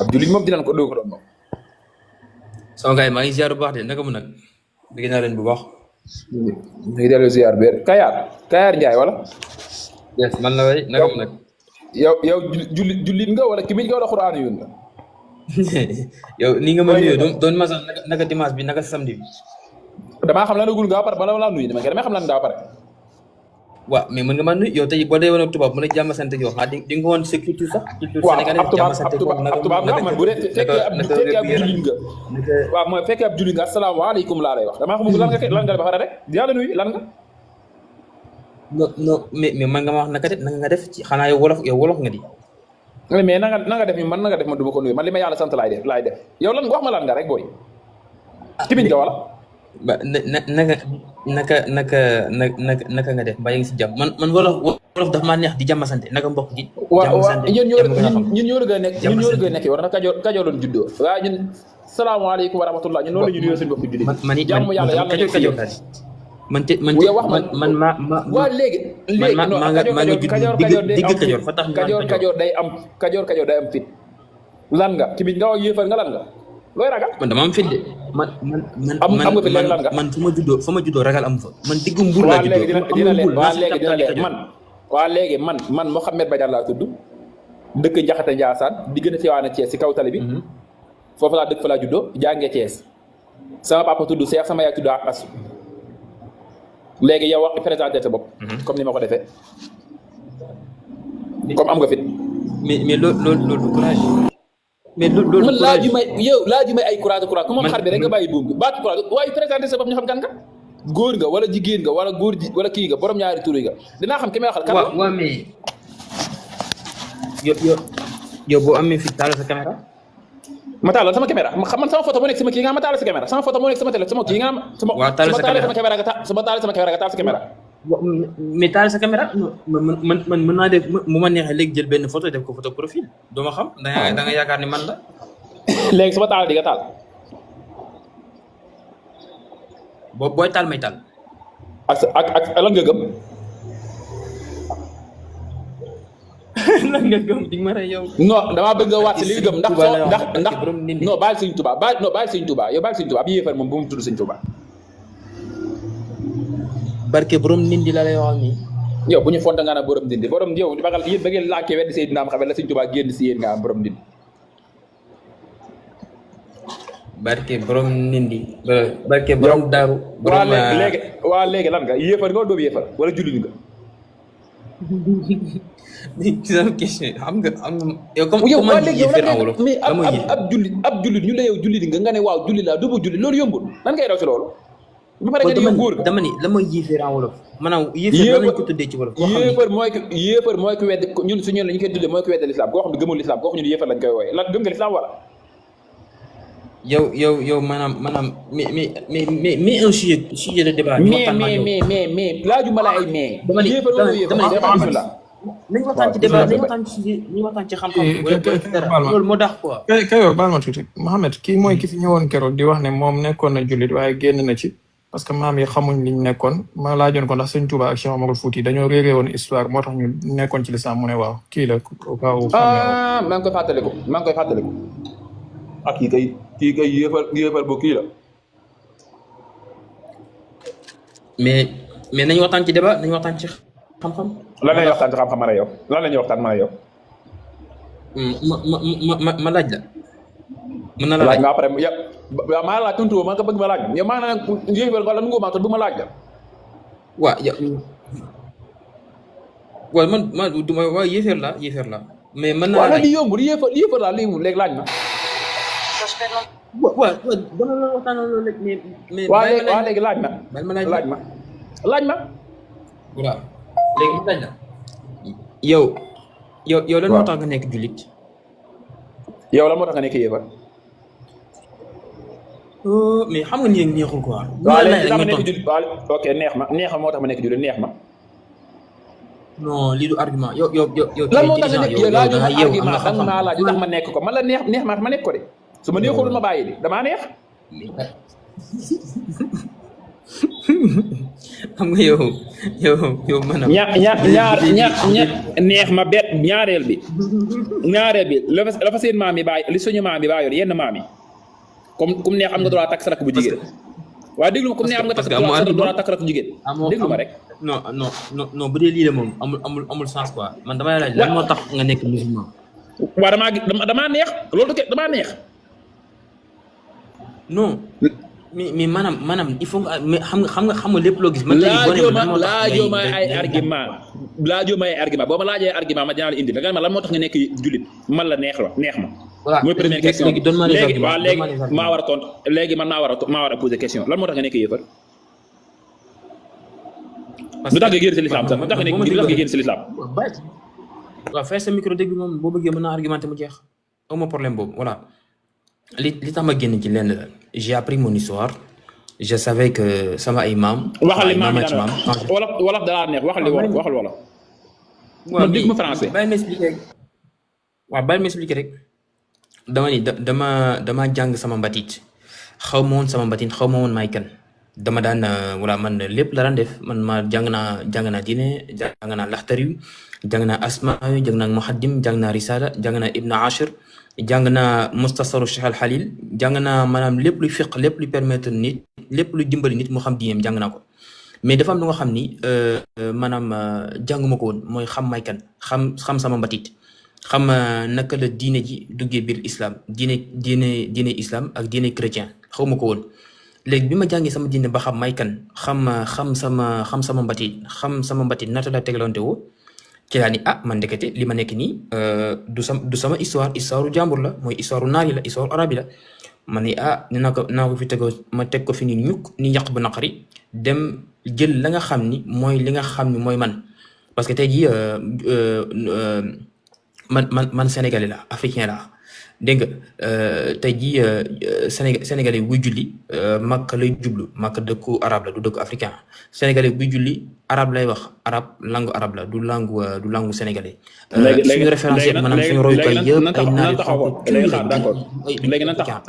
ab jullit moom dinañ ko doo ko doon moom. sama gars yi maa ngi ziar bu baax de naka mu nag bëgg naa leen bu baax. ñu ngi dellu ziar bi Kayar Ndiaye wala. yes man la way naka mu nag. yow jullit nga wala kimit nga wala xuraan yoon nga. yow ni nga ma nuyoo doon ma sax naka dimanche bi naka samedi bi. damaa xam lan la gul nga ba pare bala laa nuyu damay xam lan nga ba pare. waaw mais mën nga maa nuyu yow tey boo dee woon ak tubaab mën a jàmm sant yow di nga woon sa culture sax. culture sénégalaise jàmm sant ab tubaab nga man bu dee fekkee ab jullit nga. waaw mooy fekkee ab jullit nga asalaamaaleykum laa lay wax damaa xamul lan nga ba pare rek yàlla nuyu lan nga. non mais man nga ma wax naka nga def ci xanaa yow wolof nga di. mais na nga def man na nga def man du ma ko nuyu man li ma yàlla sant laay def yow lan wax ma lan nga rek booy. timit nga wala. ba naka nga def mbaa yaa ngi si jàmm man wolof dafa maa neex di jàmm sant naka mbokk gi. waaw ñun ñoo la gën a nekk war na kajoor doon juddoo waaye ñun salaamaaleykum wa rahmatullah ñun noonu la ñu nuyoo suñu bopp julli jàmm yàlla kajoor daal man waa léegi maa nga digg kajoor fa tax kajoor day am fit lan nga timit nga wax yéefar nga lan nga looy ragal man dama am fit de man fa ma juddoo ragal am fa man diggu mbur laa juddoo waa léegi man Mouhamed Badiane laa tudd dëkk Njaxate Njaasaan di gën a Tivaouane Thiès si kaw tali bi foofu laa dëkk fa laa juddoo jàngee Thiès sama papa tudd Cheikh sama yaay tudd Asu léegi yow wax présenté sa bopp comme ni ma ko defee comme am nga fit mais loolu courage mais loolu man laaju may ay courage ku moom xar bi rek nga bàyyi buum bi baatu courage waaye présenté sa bopp ñu xam kan nga góor nga wala jigéen nga wala góor wala kii nga borom ñaari tur nga dinaa xam ki may waxal kan waaw mais yow boo amee fi taal sa caméra ma taalal sama caméra man sama photo moo nekk sama kii nga ma taalal sa caméra sama photo moo nekk sama télé sama kii nga waaw taalal sa caméra sama taalal sama caméra nga taal sa caméra mais taal sa caméra man mën naa def mu ma neexee léegi jël benn photo def ko photo profil doo ma xam da nga yaakaar ni man la léegi sama taal di nga taal booy taal may taal ak lan nga gëm lan nga gëm di ma rey yow non damaa bëgg nga waat si li nga gëm ndax non baal Sëñ Tuubaa baal Sëñ Tuubaa yow baal Sëñ Tuubaa bi yéefar moom bu mu tudd Sëñ Tuubaa barke borom nindi la lay wax nii yow bu ñu fonta nga naan borom nindi borom yow bagal yéen ba ngeen làkkee weddi Seydina Muhammad la Sëñ Tuubaa génn si yéen nga am borom nindi barke borom nindi barke borom daaru waa léegi lan nga yéefar nga wala doomu yéefar wala jullit nga ci sama question xam nga yow comme comment yéefar en wolof mais ab jullit ñu la yow jullit nga ne waaw jullit laa doomu jullit loolu yombul lan ngay daw si loolu bu pare nga ne yow góor nga dama ni la mooy yéefar en wolof maanaam yéefar lañ ko tuddee ci wolof yéefar mooy ko wedd ñun su ñun la ñu koy tuddee mooy ko wedde l'islam koo xam ne gëmul l'islam koo xam ne yéefar lañ koy wooye lan gëm nga l'islam wala yow maanaam mais un sujet de débat mais laajuma la ay mais yéefar wala yéefar nañ waxtaan ci débat nañ waxtaan ci sujet nañ waxtaan ci xam-xam loolu moo tax quoi Kayor baal ma tuuti Mohamed kii mooy ki fi ñëwoon keroog di wax ne moom nekkoon na jullit waaye génn na ci parce que maam yi xamuñ liñ nekkoon ma laajoon ko ndax Sëñ Tuubaa ak Cheikh Omarul Fouti dañoo réeré woon histoire moo tax ñu nekkoon ci lislaam mu ne waaw kii la maa ngi koy fàttaliku ak kii kay yéefar bu kii la mais nañ waxtaan ci débat nañ waxtaan ci xam-xam lan la ñuy waxtaan ci xam-xam man a yow lan la ñuy waxtaan man a yow ma laaj la mën na la laaj ma après yow maa laaj tontu ma nga bëgg ma laaj yow maa naan yéefar wala nu nga ma bëgg ma laaj la waaw yow waaw man du ma waaw yéefar la mais mën naa laaj li yombul yéefar laa léegi laaj ma waaw dama la waxtaan loolu rek mais waa léegi laaj ma laaj ma waaw léegi mu laaj la yow lan moo tax nga nekk jullit yow lan moo tax nga nekk yéefar mais xam nga ni neexul quoi waaw léegi ma nekk jullit waaw ok neex ma moo tax ma nekk jullit neex ma non lii du argument yow lan moo tax nga nekk yow laaju argument danga maa laaj tax ma nekk ko man la neex ma nekk ko de su ma neexul ma bàyyi de damaa neex xam nga yow man neex ma bet ñaareel bi la fa seen maam yi bàyyi li suñu maam yi bàyyoon yenn maam yi comme neex am nga droit takk sa rakk bu jigéen waaye déglu ma comme neex am nga droit takk rakk bu jigéen déglu ma rek non bu dee lii de moom amul sens quoi man damay laaj lan moo tax nga nekk musulman waaw damaa neex loolu ke damaa neex non mais maanaam il faut nga mais xam nga lépp loo gis. man laajoo ma ay argument boo ma laajee argument ma dinaa la indi da nga ma lan moo tax nga nekk jullit man la neex ma. voilà mooy première question léegi waaw léegi maa war a tontu léegi man maa war a poser question lan moo tax nga nekk yéefar. lu tax nga génn si l'islam sax lu tax nga génn si l'islam. waaw fay sa micro dégg moom boo bëggee mën naa argumenté mu jeex amoo problème boobu voilà. li tax ma génn ci lenn la j'ai appris mon histoire je savais que sama ay maam. waxal li maam wolof da laa neex waxal wolof. man dégg ma français. bàyyi ma expliquer rek dama ni dama jàng sama mbatit xaw ma woon sama mbatit xaw ma woon may kan dama daan voilà man lépp la daan def man ma jàng naa diine jàng naa laxtari jàng naa asma jàng naa muhaddim jàng naa risala jàng naa ibn ashir jàng naa mustasaru Cheikh Al Khalil jàng naa maanaam lépp luy fiq lépp luy permettre nit lépp luy dimbali nit mu xam diineem jàng naa ko mais dafa am lu nga xam ni maanaam jànguma ko woon mooy xam may kan xam sama mbatit xam naka la diine ji duggee biir islam diine islam ak diine chrétien xaw ma ko woon léegi bi ma jàngee sama diine ba xam may kan xam sama mbatit nata la tegalante woo ci laa ni man ndekete li ma nekk nii du sama histoire jàmbur la mooy histoire naar yi la histoire arabe yi la ma ni naa ko fi tegoo ma teg ko fi ni ñukk ni yàq bu naqari dem jël la nga xam ni mooy li nga xam ni mooy man parce que tey jii man sénégalais la africain la dégg nga tey jii sénégalais buy julli Makka lay jublu Makka dëkku arabe la du dëkku africain sénégalais buy julli arabe lay wax langue arabe la du langue sénégalais. suñu référence yëpp maanaam suñu royukaay yëpp ay naar d'accord léegi nan taxaw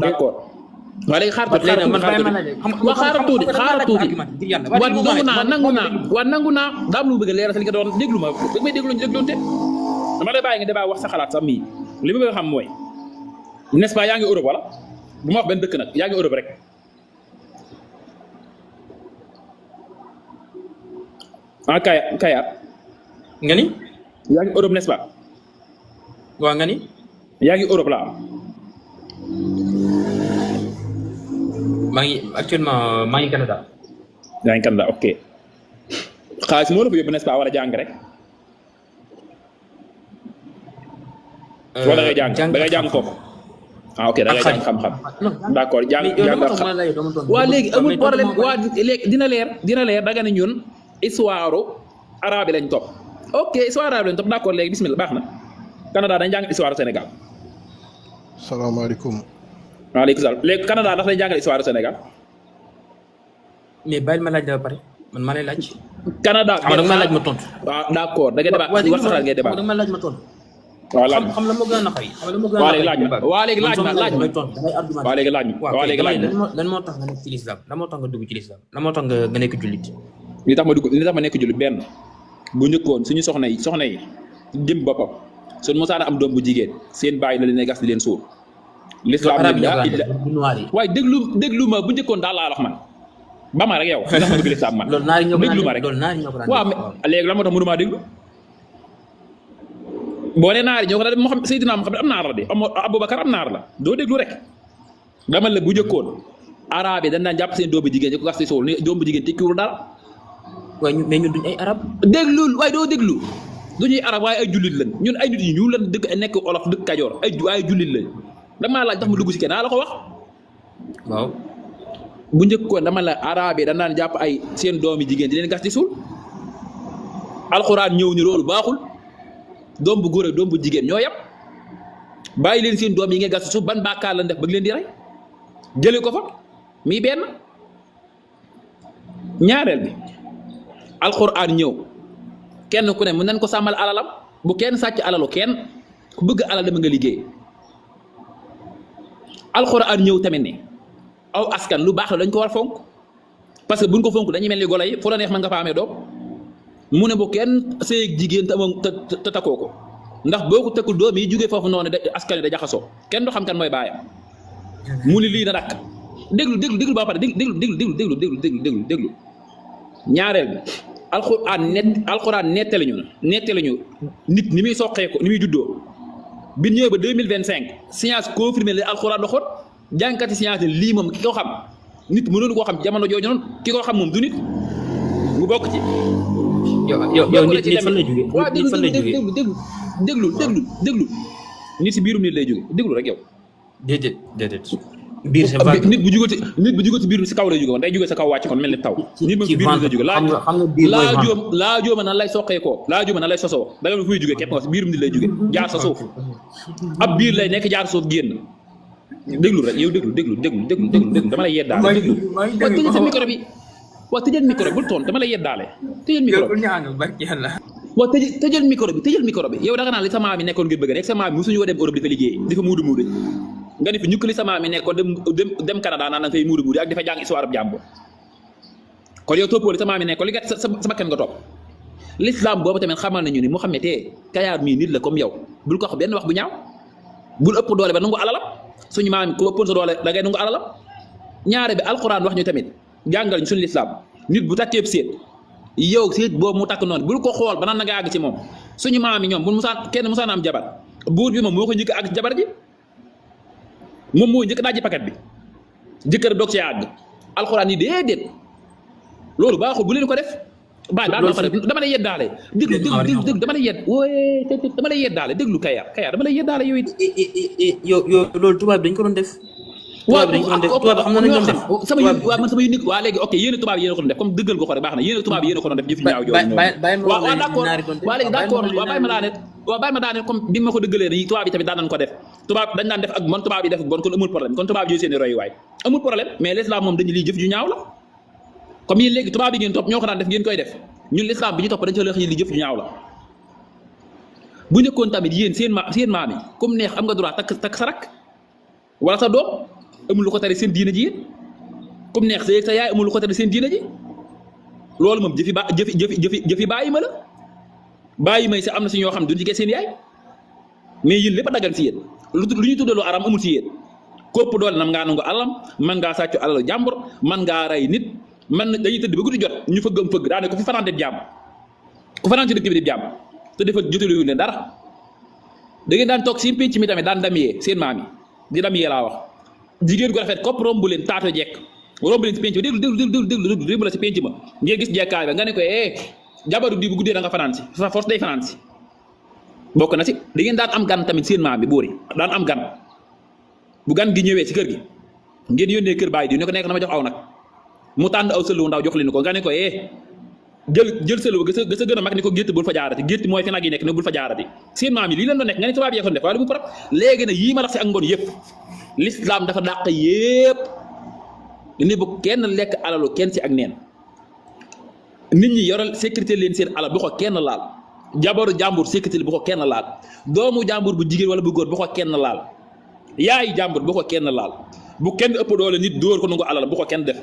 d'accord waaw léegi xaaral tuuti nangu naa daam lu bëgg a leeral li nga doon déglu ma da may dégloonte dama lay bàyyi nga débat wax sa xalaat sax mii li ma bëgg a xam mooy n'est-ce pas yaa ngi Europe wala bu ma wax benn dëkk nag yaa ngi Europe rek Kayar nga ni yaa ngi Europe n'est-ce pas waaw nga ni yaa ngi Europe laa actuellement maa ngi Canada. yaa ngi Canada ok xaalis moo la fa yóbbu n'est-ce pas wala jàng rek. wala da ngay jàng foofu. ok da ngay jàng xam-xam. d'accord jàng xam waa léegi amul problème waa léegi dina leer da nga ne ñun histoire arabe lañ topp. ok histoire arabe lañ topp d'accord léegi bismillah baax na Canada dañ jàng histoire Sénégal. salaamaaleykum. waaleykum salaam léegi Canada ndax dañuy jàngal histoire Sénégal. mais bàyyi ma laaj la ba pare man maa lay laaj. Canada da nga ma laaj ma tontu. waaw d'accord da ngay débat wax sa xalaat ngay débat. da nga ma laaj ma tontu. waaw laaj xam la moo gën a naqari. waaw léegi laaj ma waaw léegi laaj ma waaw léegi laaj ma waaw léegi laaj ma lan moo tax nga nekk ci l'islam lan moo tax nga dugg ci l'islam lan moo tax nga nekk jullit. li tax ma nekk jullit benn bu njëkkoon suñu soxna yi jëm boppam suñu mosaana am doom bu jigéen seen bàyyi la leen gas di leen suur. l'islam waaye déglu ma bu njëkkoon daal laa wax man ba ma rek yow ndax ma bëgg l'islam man déglu ma rek waaw mais léegi lan moo tax mënumaa déglu boo nee naar yi ñoo ko daal Muhammad Seydina Muhammad am naar la de Aboubacar am naar la doo déglu rek dama la bu njëkkoon arabe yi dañ daan jàpp seen doom bu jigéen ñi ko gas di suul ni doom bu jigéen tekkiwul dara waaye mais ñun duñ ay arab déglul waaye doo déglu duñuy arab waaye ay jullit lañ ñun ay nit yi ñu lan dëkk nekk olof dëkk Kajoor ay jullit lañ damaa laaj tax mu dugg si kenn naa la ko wax. waaw. bu njëkkoon dama la arabe yi dañ daan jàpp ay seen doomi jigéen di leen gas di suul alxuraan ñëw ni loolu baaxul doom bu góor ak doom bu jigéen ñoo yem bàyyi leen seen doom yi ngeen gas di suul ban bàkkaar lañ def bëgg leen di rey jëlee ko fa mii benn ñaareel bi alxuraan ñëw kenn ku ne mën nañ ko sàmmal alalam bu kenn sàcc alalu kenn ku bëgg alal dama nga liggéey. alxuraan ñëw tamit ne aw askan lu baax la dañ ko war a fonk parce que buñ ko fonk dañuy mel ni golo yi fu la neex mën nga fa amee doom mu ne bu kenn sëy jigéen te takkoo ko ndax boo ko tëkkul doom yi jógee foofu noonu askan wi da jaxasoo kenn du xam kan mooy baayam mu ni lii na dakk déglu ba pare déglu ñaareel bi alxuraan nettali ñu nit ni muy soqee ko ni muy juddoo bi ñëwee ba 2025 science confirmé la alxuraan waxoon jàngkati science ne lii moom ki ko xam nit mënoonu koo xam jamono jooju noonu ki ko xam moom du nit mu bokk ci. yow nit fan la jógee. waaw déglu nit si biirum nit lay jóge déglu rek yow. déedéet. biir c'est vague nit bu jógee ci biir si kaw lay jóge woon day jóge sa kaw wàcc kon mel ni taw. nit moom si biir lay jóge laa jooma nan lay soqee koo laa jooma nan lay sosoo da nga fu muy jóge képp nga si biirum nit lay jóge jaar sa suuf ab biir lay nekk jaar sa suuf génn déglu rek yow déglu dama lay yeddaale déglu waaw tëjal sa micro bi waaw tëjal micro bul toon dama lay yeddaale tëjal micro bi waaw tëjal micro bi yow da nga naan li sa maam yi nekkoon ngir bëgg rek sa maam yi musuñu dem Europe di fa liggéey di fa muudu nga ni fi ñukk li sa maam yi nekkoon dem Canada naan da nga fay muudu ak di fa jàng histoire bu jàmbur kon yow toppoo li sa maam yi nekkoon li nga sa bakkan nga topp l'islam boobu tamit xamal nañu ni Mouhamed Kayar mii nit la comme yow bul ko wax benn wax bu ñaaw bul ëpp doole ba nangu alalam suñu maam ku ëppoon sa doole da ngay nangu alalam ñaare bi alquran wax ñu tamit jàngal ñu suñu l'islam nit bu takkeeb séet yow séet boobu mu takk noonu bul ko xool ba naan na nga àgg ci moom suñu maam yi ñoom bu kenn musaan am jabar buur bi moom moo ko njëkk àgg ci jabar ji moom moo njëkk dajji paquet bi jëkkër doog ci àgg alquran yi déedéet loolu baaxul bu leen ko def baal dama lay yeddaale déglu dama lay yedd wooye dama lay yeddaale déglu Kayar dama lay yeddaale yow it yow loolu tubaab bi dañ ko doon def tubaab bi xam na nañ doon def sama yu nit waa léegi ok yéen tubaab yi yéen ko doon def comme dëggal ko xore baax na yéen tubaab yi yéen ko doon def jëf ñaaw jooju waaw d'accord waa léegi d'accord waaw bàyyi ma daane comme bi ma ko dëggalee ni tubaab yi tamit daan nañ ko def tubaab dañ daan def ak bon tubaab yi def bon kon amul problème kon tubaab yi seen roy waay amul problème mais l'islam moom dañu lii jëf ju ñaaw la comme yéen léegi tubaab yi ngeen topp ñoo ko daan def ngeen koy def ñun l'islam bi ñu topp dañ ci wax li jëf ju ñaaw la bu nekkoon tamit yéen seen maam yi comme neex am nga droit takk sa rak wala sa doom amul lu ko tere seen diina ji yéen comme neex sa yaay amul lu ko tere seen diina ji loolu moom jëfi bàyyi ma la bàyyi may si am na si ñoo xam ne duñ ci gis seen yaay mais yéen lépp a daggan si yéen lu ñu tuddee lu aram amul si yéen kopp doole nam ngaa nangu alalam man ngaa sàccu alal jàmbur man ngaa rey nit man dañuy tëdd ba guddi jot ñu fëgg daane ko fi fanaan def jàmm ku fanaan ci dëkk bi def jàmm te dafa jotalu leen dara da ngeen daan toog seen pénc mi tamit daan damyee seen maam yi di damyee laa wax jigéen gu rafet kopp rombu leen taato jekk rombu leen si pénc ma déglu rémb la si pénc ma ngeen gis jekkaay ba nga ne ko jabaru di bu guddee da nga fanaan si sa force day fanaan si bokk na si da ngeen daan am gan tamit seen maam bi buuri daan am gan bu gan gi ñëwee si kër gi ngeen yónnee kër baay di ne ko nekk na ma jox aw nag mu tànn aw sëlu ndaw jox leen ko nga ne ko jël sëlu ga sa gën a mag ni ko gétt bul fa jaarati gétt mooy fi nag yi nekk ne bul fa jaarati seen maam yi lii leen doon nekk nga ne tubaab yee ko def waaye du mu parab léegi nag yii ma lax si ak mbon yëpp l'islam dafa dàq yëpp ni bu kenn lekk alalu kenn si ak neen nit ñi yoral sécurité leen seen alal bu ko kenn laal jabaru jàmbur sécurité bu ko kenn laal doomu jàmbur bu jigéen wala bu góor bu ko kenn laal yaayi jàmbur bu ko kenn laal bu kenn ëpp doole nit dóor ko nangu alal bu ko kenn def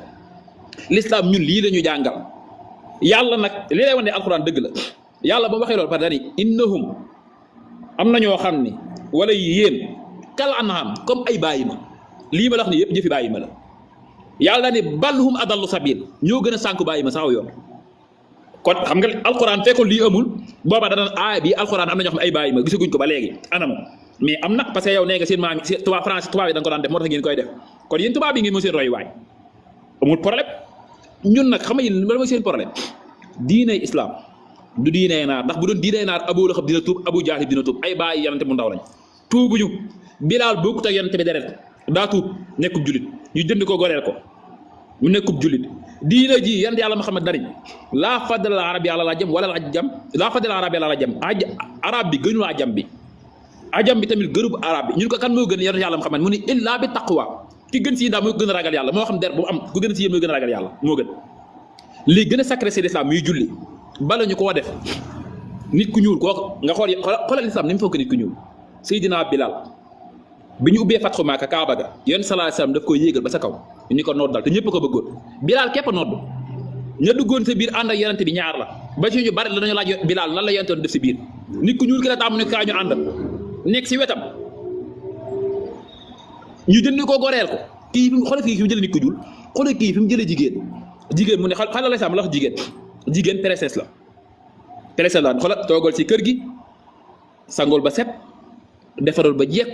l'islam ñun lii la ñu jàngal yàlla nag li lay wane ne alxuraan dëgg la yàlla ba waxee loolu par dani innahum am na ñoo xam ni wala yéen kal anham comme ay bàyyi ma lii ma la wax ni yëpp jëfi bàyyi ma la yàlla ni balhum adallu sabil ñoo gën a sànku bàyyi ma sax yoon kon xam nga alxuraan fekkoon lii amul booba dana aaya bi alxuraan am na ñoo xam ne ay bàyyi ma gisaguñ ko ba léegi anam mais am na parce que yow nee nga seen maam yi tubaab France tubaab yi da nga ko daan def moo tax ngeen koy def kon yéen tubaab yi ngeen moo seen roy waay amul problème ñun nag xam nga yéen loolu mooy seen problème diiney islam du diiney naar ndax bu doon diiney naar Abu Lahab dina tuub Abu Jahl dina tuub ay bàyyi yanante mu ndaw lañ tuubuñu Bilaal bokkut ak yanante bi deret daa tuub nekkub julit ñu jënd ko goreel ko mu nekkub julit diina ji yan yàlla Muhammad dariñ laa fadal arab yàlla la jam wala ajam laa fadal arab yàlla la jam arab bi gënul ajam bi ajam bi tamit gërub arab bi ñun ko kan moo gën yan yàlla Muhammad mu ni illa bi taqwa ki gën si daal moo gën a ragal yàlla moo xam der bu am ku gën a si yéen moo gën a ragal yàlla moo gën lii gën a sacré c'est l'islam muy julli bala ñu koo def nit ku ñuul kooku nga xoolal islam ni mu foog nit ku ñuul Seydina Bilal bi ñu ubbee fatxu Maaka Kaaba ga yonent sallallahu alayhi wasallam daf koy yéegal ba sa kaw ni ko noddal te ñëpp ko bëggoon Bilal képp nodd ña duggoon sa biir ànd ak yonent bi ñaar la ba ci ñu bari la dañu laaj Bilaal lan la yonent def si biir nit ku ñuul ki la taamu ne kaa ñu ànd nekk si wetam ñu jënd ko goreel ko kii fi mu xoolal kii fi mu jëlee nit ku ñuul xoolal kii fi mu jëlee jigéen mu ne xala la sam la wax jigéen princesse la xoolal toogal si kër gi sangool ba set defaral ba jekk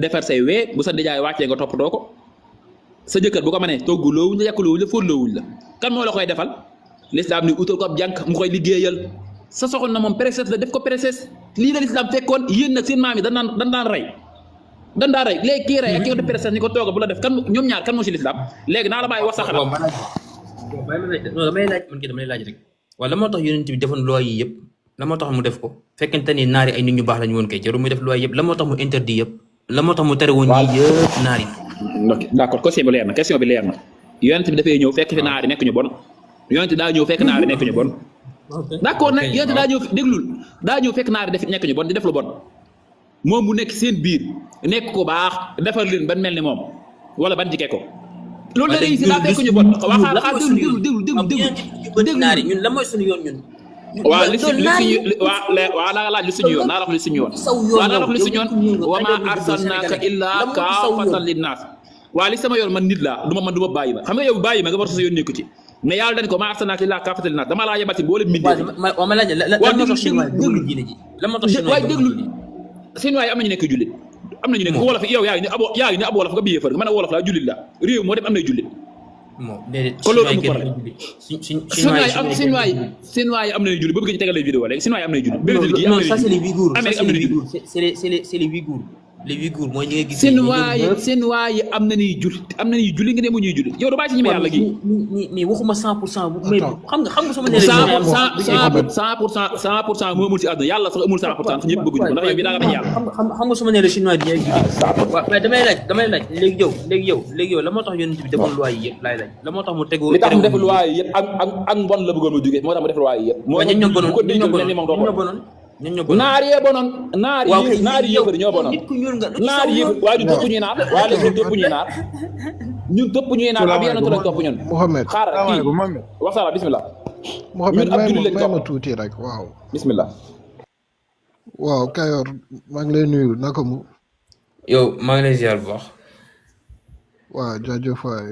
defar say wee bu sa nijaay wàccee nga toppatoo ko sa jëkkër bu ko mënee toggu loowuñ la yàq loowuñ la fóot loowuñ la kan moo la koy defal lislaam ni utal ko ab jànk mu koy liggéeyal sa soxna na moom princesse la def ko princesse lii la lislaam fekkoon yéen nag seen maam yi dan daan rey léegi kii rey ak ki ko def princesse ni ko tooga bu la def kan ñoom ñaar kan moo si lislaam léegi naa la bàyyi wax sa xalaat damay laaj rek waaw la moo tax yonent bi defoon loi yi yëpp la moo tax mu def ko fekkente ni naari ay nit ñu baax lañu woon kay jarul muy def loi yëpp la moo tax mu interdit yëpp la moo tax mu tere woon yii yëpp naari d'accord question bi leer na yonent bi dafay ñëw fekk fi naari nekk ñu bon yonent daa ñëw fekk naari nekk ñu bon d'accord nag yonent daa ñëw déglul daa ñëw fekk naari nekk ñu bon di def lu bon moom mu nekk seen biir nekk ko baax defar leen ban mel ni moom wala ban jike ko loolu la réussir daa fekk ñu bon déglu naari ñun la mooy suñu yoon ñun waaw waaw naa laaj lu suñu yoon naa wax lu suñu yoon wa ma arsalnaaka illaa kaafatan linnaas waaw li sama yoon man nit laa du ma bàyyi ma xam nga yow bàyyi ma nga war sa yoon nekku ci mais yàlla dañ ko ma arsalnaaka illaa kaafatan linnaas dama laa yebal ci boole mbindee ma laaj la moo tax chinois déglu diine ji la moo tax chinois déglu chinois yi am nañu nekk jullit am nañu nekk wolof yow yaa ngi ne ab wolof nga biyee fër man a wolof laa jullit la réew moo dem am nay jullit kon loolu amul problème chinois yi am nañu jullit ba bëgg ñu tegal leen vidéo léegi chinois yi am nañu jullit Brésil gi am nañu ça c'est les Ouïghours Amérique am nañu jullit c'est les Ouïghours les Ouïghours mooy ñi nga gis chinois yi am nañuy jullit nga ne mu ñuy jullit yow doo bàyyi ci ñi ma yàlla gi mais waxuma 100% mais xam nga sama ne 100% moo amul si àdduna yàlla sax amul 100% ñëpp bëgguñu ko ndax yow bi daa nga bañ yàlla xam nga sama ne la chinois di waaw mais damay laaj léegi yow la moo tax yonent bi defoon loi yi yëpp laay laaj la moo tax mu tegoo li tax mu def loi yi yëpp ak mbon la bëggoon mu jógee moo tax mu def loi yi yëpp moo naar yee bonoon naar yi yëpp ñoo bonoon naar yi waaye ñun topp ñuy naar waaye léegi ñun topp ñuy naar ab yenn lañ topp ñun Mohamed xaaral kii waxtaan bismillah Mohamed may ma tuuti rek waaw bismillah waaw Kayor maa ngi lay nuyu naka mu yow maa ngi lay ziar bu baax waaw jaajëf waay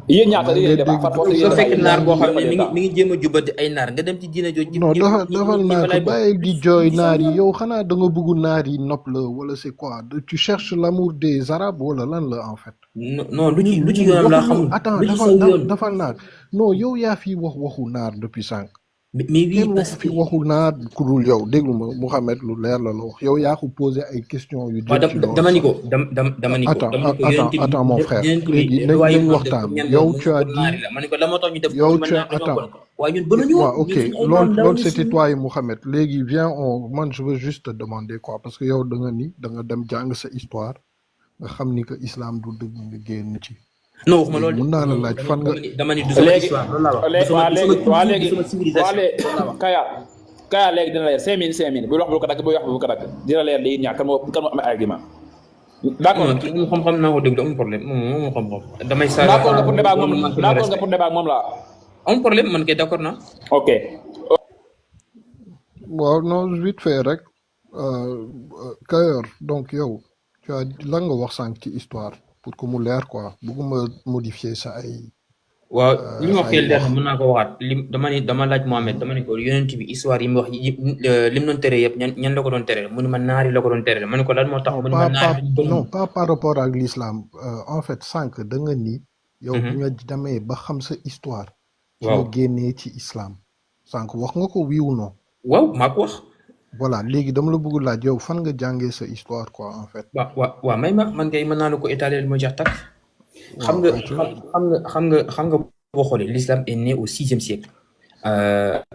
yéen ñaata yéen débat par force soo fekk naar boo xam ne mi ngi jéem a jubati ay naar nga dem ci diina jooju non defal naa ko bàyyi di jooy naar yi yow xanaa da nga bëgg naar yi nopp la wala c'est quoi tu cherches l'amour des arabes wala lan la en fait non lu ci yoonam laa xamul attends defal naar non yow yaa fi waxu naar depuis sànq mais oui parce que fi waxu naar ku dul yow déglu ma Mouhamed lu leer la wax yow yaa ko posé ay questions yu dama ni ko attends mon frère léegi nañ waxtaan yow tu as dit yow tu as attends waaw ok loolu c'était toi et Mouhamed léegi viens man je veux juste te demander quoi parce que yow da nga dem jàng sa histoire nga xam ni que islam du dëgg nga génn ci non waxuma loolu mun naa la laaj fan nga dama ni du sama histoire loolu laa wax Kaya léegi dina leer 5 minutes bu wax bu ko dagg dina leer léegi ñaar kan moo am argument d'accord kii moom xam-xam naa ko déglu amul problème moom xam-xam damay saa d'accord nga pour débat moom laa amul problème man kay d'accord naa ok waaw non vite fait rek Kayor donc yow tu as lan nga wax sànq ci histoire pour que mu leer quoi bëgguma modifier sa ay waaw li ma wax leer mën naa ko waxaat dama laaj Mohamed dama ne ko yonent bi histoire yi mu wax lim doon tere yëpp ñan la ko doon tere mu ne ma naari la ko doon tere ma ne ko lan moo tax mu ne ma naari non pas par rapport ak l'islam en fait sànq da nga ni yow bu nga demee ba xam sa histoire ci nga génnee ci islam sànq wax nga ko oui ou non waaw maa ko wax voilà léegi dama la bëgg laaj yow fan nga jàngee sa histoire quoi en fait waaw may ma man kay mën naa la ko étaler moo jax tak xam nga boo xoolee l'islam est né au 6e siècle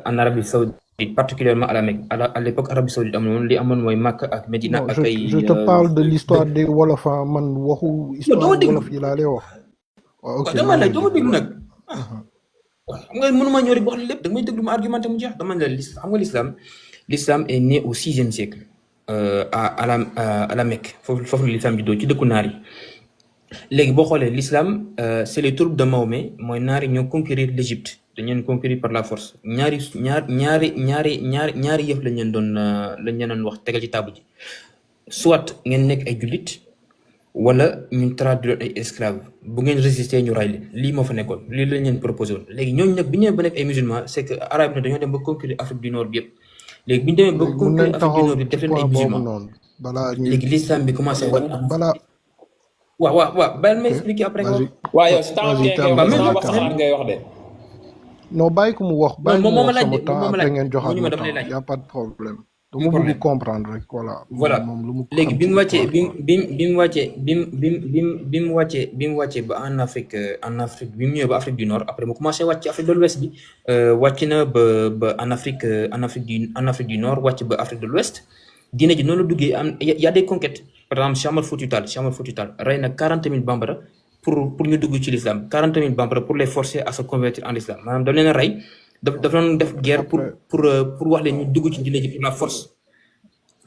en Arabie Saoudite particulièrement à la Mecque à l'époque Arabie Saoudite amoon li amoon mooy Makka ak Medina ak ay je te parle de l'histoire des wolof man waxu histoire wolof yi laa lay wax waaw ok dama la doo déglu nag xam nga mënuma ñëw rek wax lépp da nga may déglu ma argumenté mu jeex dama la xam nga l'islam est né au 6e siècle à la Mecque foofu l'islam juddoo ci dëkku naar yi léegi boo xoolee l'islam c'est les troupes de Mahomet mooy naar yi ñoo conquérir l'Égypte dañ leen conquérir par la force ñaari yëf lañ leen doon wax tegal ci table ji soit ngeen nekk ay jullit wala ñu traduire ay esclave bu ngeen résister ñu ray leen lii moo fa nekkoon lii lañ leen proposé woon léegi ñooñu nag bi ñu demee ba nekk ay musulmans c'est que arabe ne dañoo dem ba conquérir Afrique du Nord bi yëpp léegi bi ñu demee ba léegi mun conquérir nañ Afrique du taxaw Nord bi ci def leen ay point boobu musulmans noonu balaa ñuy léegi l'islam bi commencé wat balaa waaw bàyyil ma ok expliquer après nga vas-y wax waaw yow si temps vas-y ngay wax termine sama vas-y wax sa xalaat termine ngay wax de. non bàyyi ko mu wax non bàyyi ko moom mu moo ma wax laaj sama de temps moom moo ma après laaj ngeen joxaat mu ñu ma ma dama lay temps laaj y a pas de problème amul dama bëgg problème comprendre rek voilà voilà moom lu mu léegi xam bi ci mu wàccee histoire bi mu wàccee bi mu wàccee ba en Afrique bi mu ñëwee ba Afrique du Nord après mu commencé wàcc ci Afrique de l'Ouest bi wàcc na ba en Afrique du Nord wàcc ba Afrique de l'Ouest diine ji noonu la duggee y a des conquêtes par exemple Cheikh Oumar Foutiyou Tall rey na 40 000 bambara pour ñu dugg ci l'islam 40 000 bambara pour les forcer à se convertir en islam maanaam daf leen a rey daf doon def guerre après pour wax leen ñu dugg ci diine ji par la force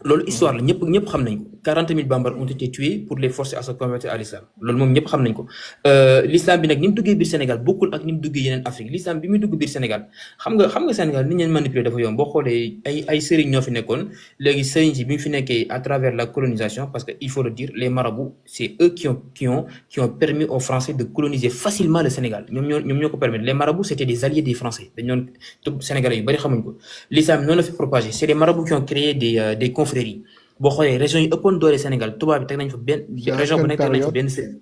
loolu histoire la ñëpp xam nañ ko 40 000 bambara ont été tués pour les forcer à se convertir à l'islam loolu moom ñëpp xam nañ ko l'islam bi nag ni mu duggee biir Sénégal bokkul ak ni mu duggee yeneen Afrique l'islam bi muy dugg biir Sénégal xam nga Sénégal ni ñu leen manipuler dafa yomb boo xoolee ay sëriñ ñoo fi nekkoon léegi sëriñ si bi mu fi nekkee à travers la colonisation parce que il faut le dire les marabouts c'est eux qui ont permis aux Français de coloniser facilement le Sénégal ñoom ñoo ko permettre les marabouts c'était des alliés des Français dañ doon Sénégalais yu bari xamuñ ko l'islam noonu la fi propagé c'est les marabouts qui ont créé des confréries boo xoolee région yi ëppoon doole Sénégal tubaab bi teg nañ fa benn c'est à région bu quelle nekk teg nañ fa période benn sëriñ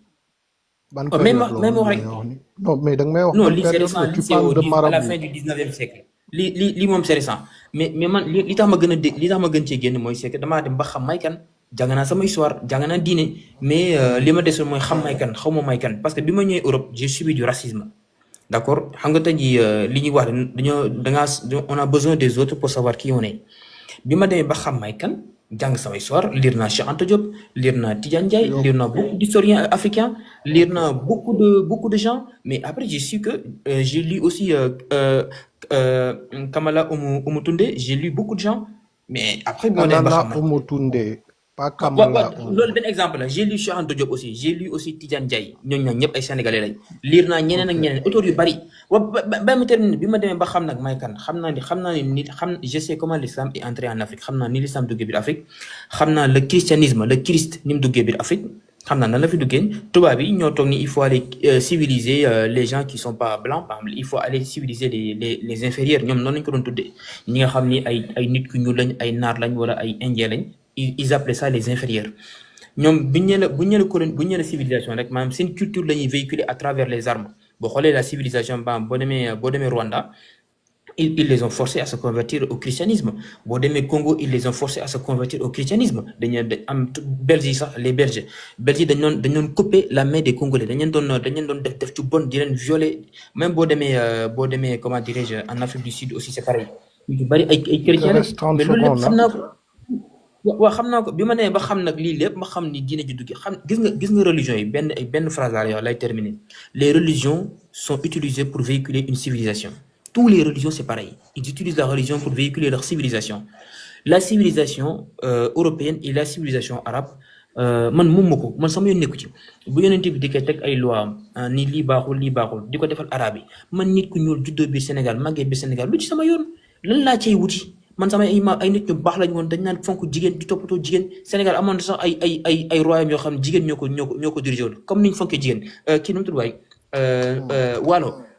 ban même période la même woon wax rek ngay wax ni non mais da nga may wax non ban lii c'est période récent la tu lii c'est parles de à la marabout fin du 19e siècle lii moom c'est récent mais man li tax ma gën a dégg li tax ma gën cee génn mooy c'est que damaa dem ba xam may kan jàng naa sama histoire jàng naa diine mais li ma desoon mooy xam may kan xaw ma may kan parce que bi ma ñëwee Europe j'ai subi du racisme d'accord xam nga tey jii li ñuy wax on a besoin des autres pour savoir qui on est bi ma demee ba xam may kan jàng sama histoire lire naa Cheikh Anta Diop lire naa Tidiane Ndiaye yow lire naa beaucoup d'historiens africains lire naa beaucoup de gens mais après j'ai su que j'ai lu aussi Kamala Oumou Toundé j'ai lu beaucoup de gens mais après bi ma demee ba xam Kanana Omotunde pas waaw Kamala loolu benn exemple la j'ai lu Cheikh Anta Diop aussi j'ai lu aussi Tidiane Ndiaye ñooñu nag ñëpp ay sénégalais lañ lire naa ñeneen ak ok ñeneen auteurs yu bari ba ma terminer bi ma demee ba xam nag may kan xam naa ni nit je sais comment l'islam est entré en Afrique xam naa ni l'islam duggee biir Afrique xam naa le christianisme le Christ ni mu duggee biir Afrique xam naa nan la fi duggee tubaab yi ñoo toog ni il faut aller civiliser les gens qui sont pas blancs par exemple il faut aller civiliser les inférieurs ñoom noonu lañu ko doon tuddee ñi nga xam ni ay nit ku ñuul lañ ay naar lañ wala ay indien lañ ils appelaient ça les inférieurs ñoom bu ñu nee la civilisation rek maanaam seen culture la ñuy véhiculer à travers les armes boo xoolee la civilisation boo demee Rwanda ils les ont forcés à se convertir au christianisme boo demee Congo ils les ont forcés à se convertir au christianisme dañu am Belges yi sax les Belges yi dañ doon couper la main des Congolais dañ leen doon def ci bon di leen violer même boo demee comment dirais-je en Afrique du Sud aussi c'est pareil ñu bari ay il te chrétiens lañ reste 30 mais loolu lépp secondes xam hein naa ko waaw xam naa ko bi ma nee ba xam nag lii lépp ma xam ni diine ji dugg xam gis nga religion yi benn phrase laa yow lay terminer les religions sont utilisées pour véhiculer une civilisation tous les religions c'est pareil ils utilisent la religion pour véhiculer leur civilisation la civilisation européenne et la civilisation arabe man moom ma ko man sama yoon nekku ci bu yonent bi di koy teg ay loi am ni lii baaxul di ko defal arabe yi man nit ku ñuul juddoo biir Sénégal màggee biir Sénégal lu ci sama yoon lan laa cay wuti man sama ay nit ñu baax lañ woon dañ naan fonk jigéen di toppatoo jigéen Sénégal amoon na sax ay royaume yoo xam ne jigéen ñoo ko dirigé woon comme ni ñu fonkee jigéen kii nu mu tudd waay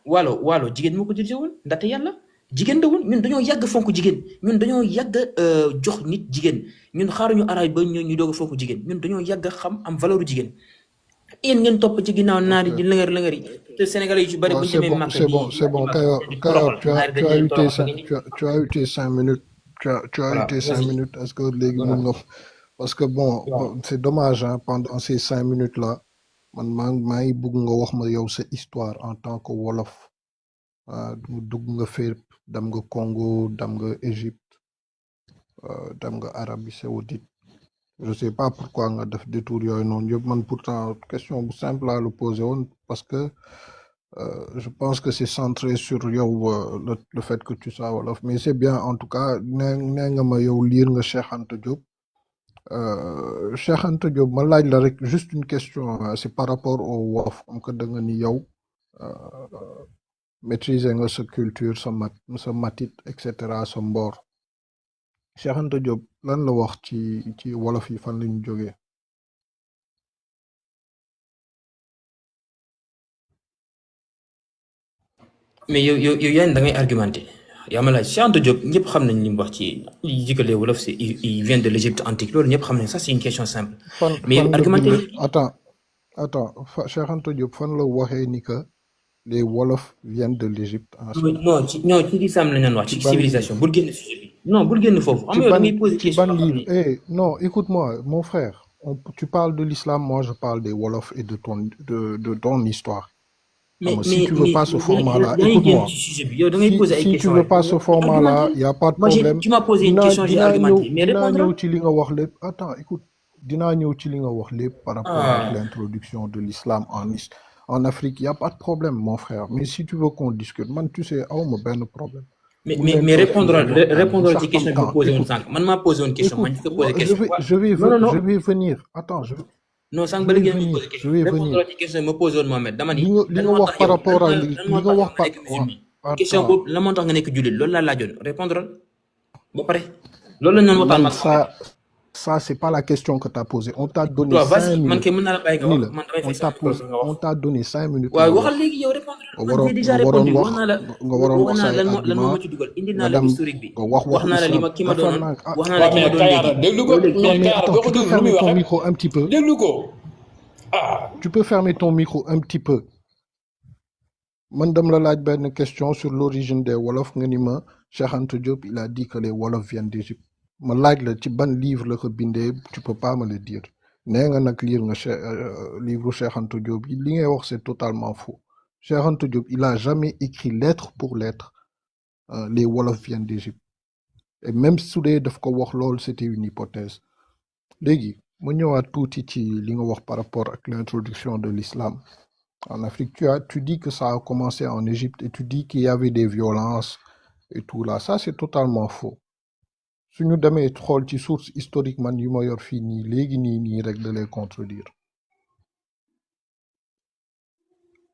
waalo jigéen moo ko dirigé woon ndaxte yàlla jigéen la woon ñun dañoo yàgg fonk jigéen ñun dañoo yàgg jox nit jigéen ñun xaaruñu arabe ba ñu doog a fonk jigéen ñun dañoo yàgg xam am valeur jigéen yéen ngeen topp ci ginnaaw naari di lëngër yi te Sénégalais yu ci bari bu ñu demee Makka c'est bon Kayor tu as eu tes 5 minutes tu as eu tes 5 minutes est-ce que léegi mën nga parce que bon c'est dommage hein pendant ces 5 minutes là man maa ngi bëgg nga wax ma yow sa histoire en tant que wolof dugg nga fépp dem nga Congo dem nga Égypte dem nga Arabie Saoudite je sais pas pourquoi nga def détour yooyu noonu yëpp man pourtant question bu simple laa la posé woon parce que je pense que c'est centré sur yow le fait que tu sois wolof mais c'est bien en tout cas nee nga ma yow lire nga Cheikh Anta Diop Cheikh Anta Diop ma laaj la rek juste une question c'est par rapport au wolof comme que da nga ni yow maîtriser nga sa culture sa matit et cetera sa mboor Cheikh Anta Diop lan la wax ci wolof yi fan lañu jógee mais yow yaa da ngay argumenté yaa ma laaj Cheikh Anta Diop ñëpp xam nañ li mu wax ci li jikkalee wolof c'est il vient de l'Égypte antique loolu ñëpp xam nañ ça c'est une question simple mais argumenté attends Cheikh Anta Diop fan la waxee ni que les Wolofs viennent de l'Égypte ancienne. Non, ci l'islam la ñu wax ci civilisation bul génn sujet bi non bul génn foofu am yow da ngay poser question non écoute-moi mon frère tu parles de l'islam moi je parle des Wolofs et de ton histoire si tu veux pas ce format-là écoute-moi si tu veux pas ce format-là il y a pas de problème tu m'as posé une question j'ai argumenté mais dinaa ñëw ci li nga wax lépp attends écoute dinaa ñëw ci li nga wax lépp par rapport à l'introduction de l'islam en Afrique, il n'y a pas de problème, mon frère. Mais si tu veux qu'on discute, man, tu sais, on me ben problème. Mais répondre à la question que vous posez une sank. Man m'a posé une question, man, tu peux poser une question. Je vais venir. Attends, non, sank ba légui ñu poser question. Répondre à la question me pose Mohamed dama ni. Li nga wax par rapport à li nga wax par question boobu la moo tax nga nekk jullit loolu laa laajoon répondre ba pare. Loolu la ñu waxtaan Ça, c'est pas la question que tu as posée. On t'a donné 5 minutes. On t'a donné 5 minutes. Ouais, waxal légui yow répondre. J'ai déjà répondu. Wax naa la lan moo ci dugal. Indi naa la historique bi. Wax naa la li ma ki ma doon wax naa la ki ma doon léegi. Déglu ko mais attends, tu peux fermer ton micro un petit peu. Déglu ko. Tu peux fermer ton micro un petit peu. Man dam la laaj benn question sur l'origine des Wolofs nga ni ma Cheikh Anta Diop il a dit que les Wolofs viennent d'Égypte. Ma laaj la ci ban livre la ko bindee tu peux pas me le dire nee nga nag lire nga livre Cheikh Anta Diop li ngay wax c'est totalement faux Cheikh Anta Diop il a jamais écrit lettre pour lettre les Wolofs viennent d'Égypte et même su dee daf ko wax loolu c'était une hypothèse léegi ma ñëwaat tuuti ci li nga wax par rapport ak l'introduction de l'islam en Afrique tu dis que ça a commencé en Égypte et tu dis qu'il y avait des violences et tout là ça c'est totalement faux si nous demee xool ci source historique man yu ma yor fii nii léegi nii rek de les contredire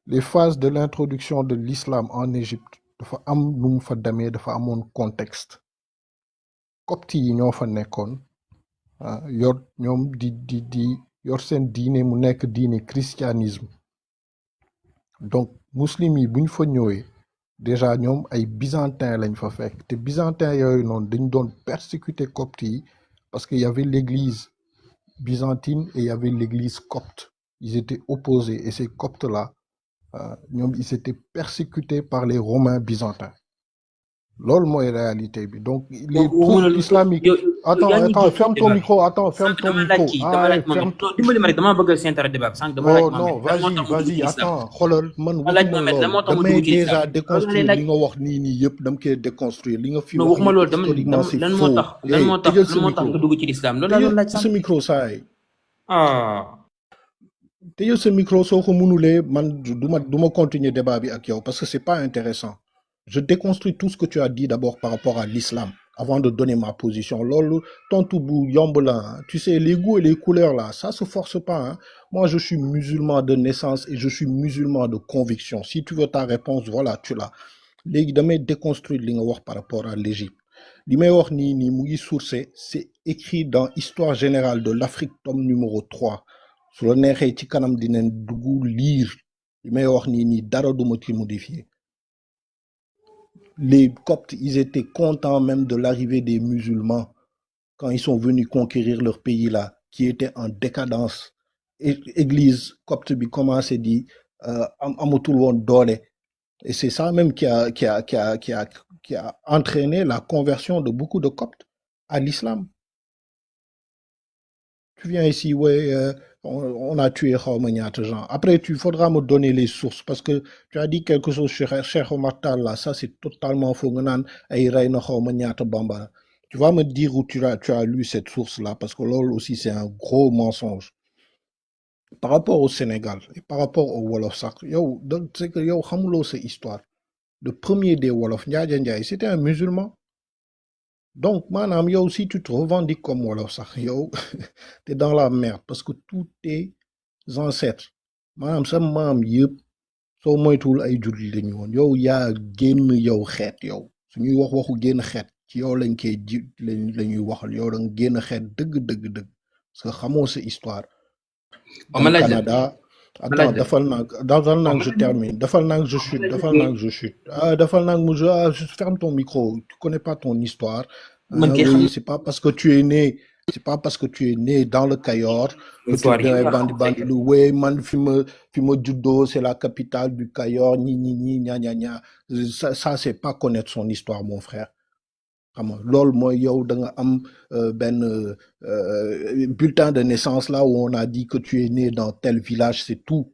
les phases de l'introduction de l'islam en Égypte dafa am nu mu fa demee dafa amoon contexte copte yi ñoo fa nekkoon yor ñoom di yor seen diine mu nekk diine christianisme donc muslim yi buñ fa ñëwee déjà ñoom ay byzantin lañ fa fekk te byzantin yooyu noonu dañ doon persécuter copte yi parce qu'il y avait l'église byzantine et il y avait l'église copte ils étaient opposés et ces coptes là ñoom ils étaient persécutés par les romains byzantins loolu mooy réalité bi donc les troupes islamiques attends ferme ton micro dimbali ma rek dama bëgg centre débat sank dama laaj non vas-y attends xoolal man damay déjà déconstruire li nga wax nii yëpp dam koy déconstruire li nga fi wax waxuma loolu lan moo tax nga dugg ci l'islam loolu la doon laaj sa micro saay te yow sa micro soo ko mënulee man duma continuer débat bi ak yow parce que c'est pas intéressant je déconstruis tout ce que tu as dit d'abord par rapport à l'islam avant de donner ma position. Lolo, tontu bu yomb la, tu sais, les goûts et les couleurs là, ça se force pas. Hein. Moi, je suis musulman de naissance et je suis musulman de conviction. Si tu veux ta réponse, voilà, tu l'as. Légui damay déconstruire li nga wax par rapport à l'Égypte. Li may wax ni mu ngi sourcé, c'est écrit dans Histoire générale de l'Afrique, tome numéro 3. Su la neexee ci kanam dinañ dugg lire. Li may wax ni dara duma ci modifier. Les Coptes, ils étaient contents même de l'arrivée des musulmans quand ils sont venus conquérir leur pays là, qui était en décadence. Église copte bi commencé dit amatul won doole. Et c'est ça même qui a entraîné la conversion de beaucoup de Coptes à l'islam. Tu viens ici, on a tué Khaoumaniat gens. Après, il faudra me donner les sources parce que tu as dit quelque chose sur Cheikh Omar Tall là, ça c'est totalement faux. Tu vas me dire où tu as lu cette source-là parce que là aussi c'est un gros mensonge. Par rapport au Sénégal et par rapport au Wolof Sacre, c'est que c'est histoire. Le premier des Wolof, Ndiaye, c'était un musulman. Donc, madame, yo, si tu te revendiques comme Wolof sax, yo, t'es dans la merde parce que tous tes ancêtres, madame, sa mam yep, soo moytuwul ay jullit lañu woon yow yaa génn yow xeet yow suñuy wax waxu génn xeet ci yow lañ koy ji lañuy waxal yow da nga génn xeet dëgg parce que xamoo sa histoire ma dem laaj la Canada attends dafal naa je termine dafal naa je chute dafal naa je ferme ton micro tu connais pas ton histoire oui, c'est pas parce que tu es né dans le Cayor que tu es bandi loué man fi ma juddoo c'est la capitale du Cayor ñi ña ça c'est pas connaître son histoire mon frère xam nga loolu mooy yow da nga am benn bulletin de naissance là où on a dit que tu es né dans tel village c'est tout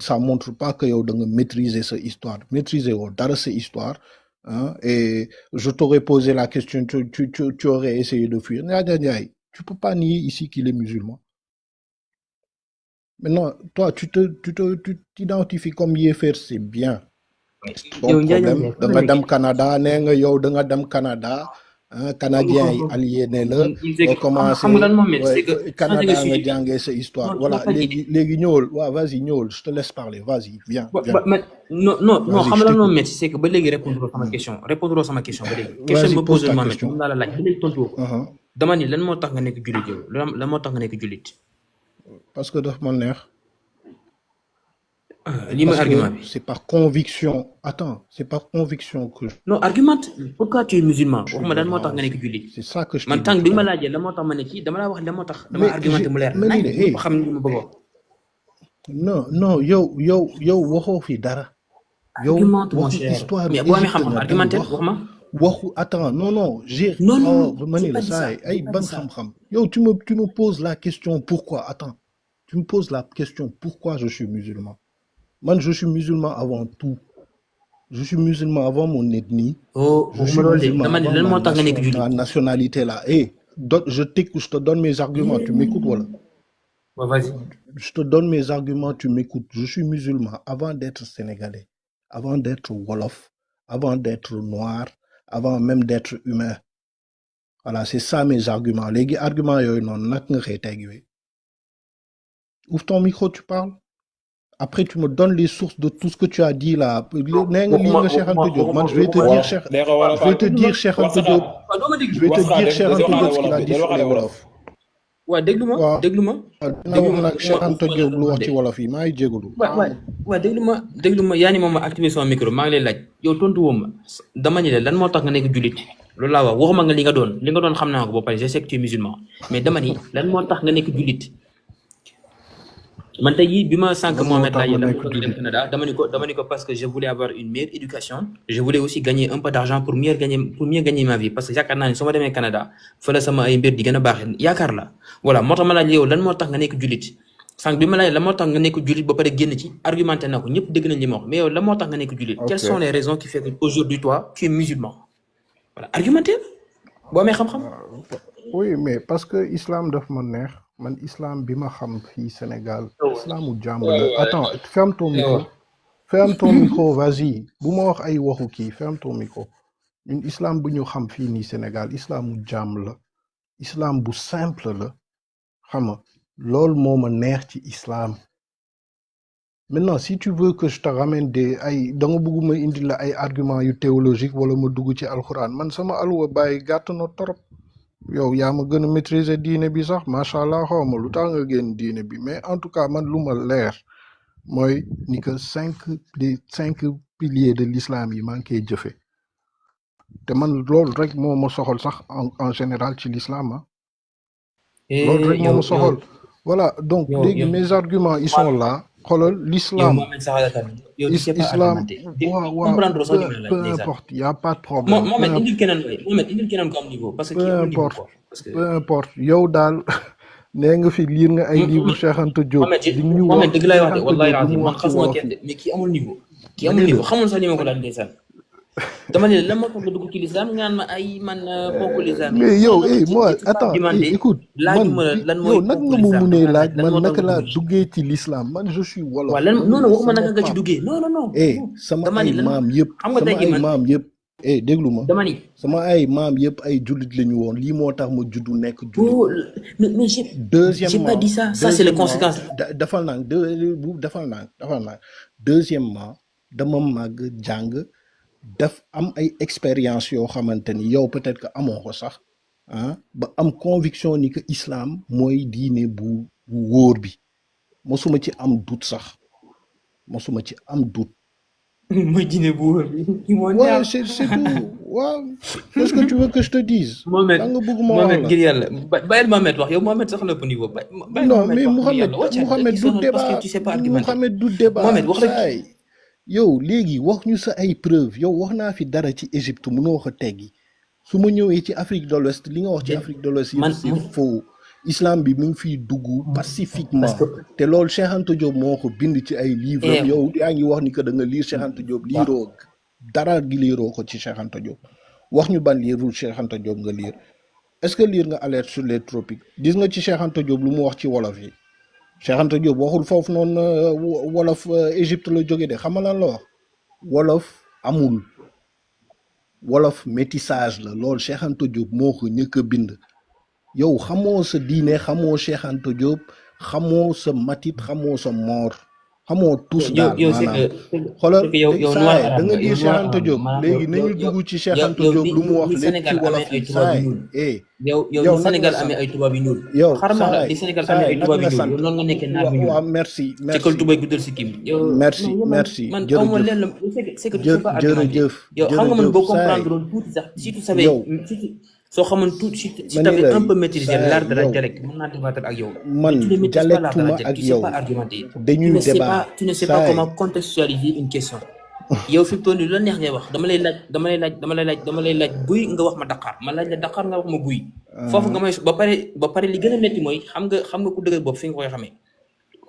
ça montre pas que yow da nga maîtriser sa histoire maîtriser woo dara sa histoire hein, et je t'aurais posé la question tu aurais essayé de fuir Ndiaye tu peux pas nier ici qu'il est musulman maintenant toi tu t'identifies comme yéefar c'est bien ton problème da nga dem Canada nee nga yow da nga dem Canada canadien yi aliéné la nga commencé Canada nga jàngee sa histoire voilà léegi ñëwal waaw vas-y ñëwal je te laisse parler vas-y viens non xam nga lan moo métti c'est que ba léegi répondre sama question ba léegi question bi ma posé Mohamed moom laa la laaj ba léegi tontu ko dama ni lan moo tax nga nekk jullit yow lan moo tax nga nekk jullit parce que daf ma neex lii mooy argument bi c'est par conviction attends c'est par conviction que non argumente pourquoi tu es musulman waxuma lan moo tax nga nekk jullit c'est ça que je man tànk bi ma laajee lan moo tax ma ne kii dama laa wax lan moo tax dama argumenté mu leer xam li ma bëgg wax non yow waxoo fi dara yow waxu histoire mais boo amee xam-xam argumenté wax ma waxu attends non j'ai ma ni la saa ay ban xam-xam yow tu me poses la question pourquoi attends tu me poses la question pourquoi je suis musulman man je suis musulman avant tout je suis musulman avant mon ethnie je suis musulman avant ma nationalité là je t'écoute je te donne mes arguments tu m'écoutes voilà vas-y je te donne mes arguments tu m'écoutes je suis musulman avant d'être sénégalais avant d'être wolof avant d'être noir avant même d'être humain voilà c'est ça mes arguments léegi arguments yooyu noonu nag nga xëy tegwee ouvre ton micro tu parles après tu me donnes les sources de tout ce que tu as dit là nee nga lii nga Cheikh Anta Diop man je vais te dire Cheikh Anta Diop ce qu'il a dit sur les wolof waaw déglu ma dina wax nag Cheikh Anta Diop lu wax ci wolof yi maa ngi jégalu waaw déglu ma yaa ni moom ma activé sama micro maa ngi lay laaj yow tontu woo ma dama ni la lan moo tax nga nekk jullit loolu laa wax waxuma nga li nga doon xam naa ko ba pare je sais que tu es musulman mais dama ni lan moo tax nga nekk jullit man tey jii bi ma sànq Mohamed laajee dama ko dem Canada dama ni ko parce que je voulais avoir une meilleure éducation je voulais aussi gagner un peu d'argent pour mieux gagner ma vie parce que yaakaar naa ni su ma demee Canada fa la sama ay mbir di gën a baax yaakaar la voilà moo tax ma laaj yow lan moo tax nga nekk jullit sànq bi ma laaj lan moo tax nga nekk jullit ba pare génn ci argumenté na ko ñëpp dégg nañ li ma wax mais yow lan moo tax nga nekk jullit quelles sont les raisons qui fait que aujourd'hui toi tu es musulman voilà argumenté boo amee xam-xam oui mais parce que islam daf ma neex man islam bi ma xam fii Sénégal islamu jàmm la attends ferme ton micro vas-y bu ma wax ay waxu kii ferme ton micro ñun islam bu ñu xam fii nii Sénégal islamu jàmm la islam bu simple la xam nga loolu moo ma neex ci islam maintenant si tu veux que je te ramène da nga bëgg ma indi la ay arguments yu théologique wala ma dugg ci alxuraan man sama alwa bàyyi gàtt na torop yow yaa ma gën a maîtriser diine bi sax macha allah xaw ma lu tax nga génn diine bi mais en tout cas man lu ma leer mooy ni que cinq piliers de l'islam yi maa ngi koy jëfe te man loolu rek moo ma soxal sax en général ci l'islam loolu rek moo ma soxal voilà donc léegi mes arguments ils sont là xoolal l'islam islam waaw peu importe y a pas de problème Mohamed indil keneen ko am niveau parce que peu importe yow daal nee nga fi liir nga ay livre Cheikh Anta Diop Mohamed dëgg lay wax de wallahi razim man xasuma kenn mais kii amul niveau xamul sax ni ma ko daan ndeysaan dama ne lan moo tax nga dugg ci l'islam nga naan ma ay man ponk l'islam mais yow moi attends écoute man yow nag nga ma mënee laaj man naka laa duggee ci l'islam man je suis wolof waaw lan non waxuma naka nga ci duggee non sama ay maam yëpp déglu ma dama ni. sama ay maam yëpp ay jullit lañu woon lii moo tax ma juddu nekk jullit. Oh, mais j'ai pas dit ça. Ça, c'est les conséquences. dafal naa deuxièmement dama màgg jàng daf am ay expérience yoo xamante ni yow peut-être que amoo ko sax ba am conviction ni que islam mooy diine bu wóor bi mosuma ci am doute sax mosuma ci am doute. mooy diine bu wóor bi. ouais c'est tout waaw qu'est-ce que tu veux que je te dise. Mohamed da nga bëgg ma wax Mohamed la ngir yàlla bàyyil Mohamed wax yow Mohamed sax la ëpp niveau. non mais Mohamed du débat Mohamed du débat. Mohamed wax rek yow léegi wax ñu sa ay preuve yow wax naa fi dara ci Égypte mënoo ko teggi su ma ñëwee ci Afrique de l'Ouest li nga wax ci Afrique de l'Ouest yëpp c'est faux. islam bi mu ngi fiy dugg pacifiquement te loolu Cheikh Anta Diop moo ko bind ci ay livres yow yaa ngi wax ni que da nga lire Cheikh Anta Diop liiroo dara gi liiroo ko ci Cheikh Anta Diop wax ñu ban liirul Cheikh Anta Diop nga lire est-ce que lire nga alerte sur les tropiques gis nga ci Cheikh Anta Diop lu mu wax ci wolof yi Cheikh Anta Diop waxul foofu noonu wolof Égypte la jóge de xam nga lan la wax wolof amul wolof métissage la loolu Cheikh Anta Diop moo ko ñëkk a bind yow xamoo sa diine xamoo Cheikh Anta Diop xamoo sa matit xamoo sa moor xamoo tous daal maanaam xoolal saay da nga di Cheikh Anta Diop léegi nañu dugg ci Cheikh Anta Diop lu mu wax lépp ci wolof yi saay yow Sénégal amee ay tubaab yu ñuul yow xarama la di Sénégal amee ay tubaab yu ñuul yow noonu nga nekkee naar bu ñuul waaw merci ci kal tubay guddal si kim merci man awma leen la c'est que tu sais pas argumenter yow xam nga man boo comprendre loolu tuuti sax si tu savais soo xamoon tuuti si t'avais un peu maîtrisé l'art de la dialecte mën naa débattre ak yow man dialectuma ak yow dañuy débat tu ne sais pas comment contextualiser une question yow fi mu toll nii lu la neex ngay wax dama lay laaj buy nga wax ma Dakar ma laaj la Dakar nga wax ma buy foofu nga may ba pare li gën a métti mooy xam nga ku dëgër bopp fi nga koy xamee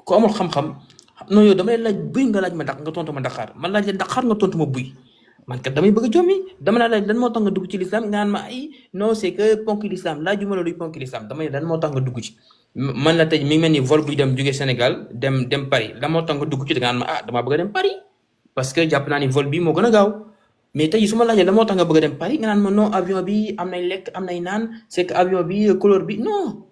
ku amul xam-xam non yow dama lay laaj buy nga laaj ma Dakar nga tontu ma Dakar ma laaj la Dakar nga tontu ma buy man kat damay bëgg a jommi dama la laaj lan moo tax nga dugg ci l'islam nga naan ma ay non c'est que ponk l'islam laajuma la luy ponk l'islam damay lan moo tax nga dugg ci man la tey mi ngi mel ni vol buy dem jóge Sénégal dem Paris lan moo tax nga dugg ci da nga naan ma damaa bëgg a dem Paris parce que jàpp naa ni vol bi moo gën a gaaw mais tey su ma laajee lan moo tax nga bëgg a dem Paris nga naan ma non avion bi am nay lekk am nay naan c'est que avion bi couleur bi non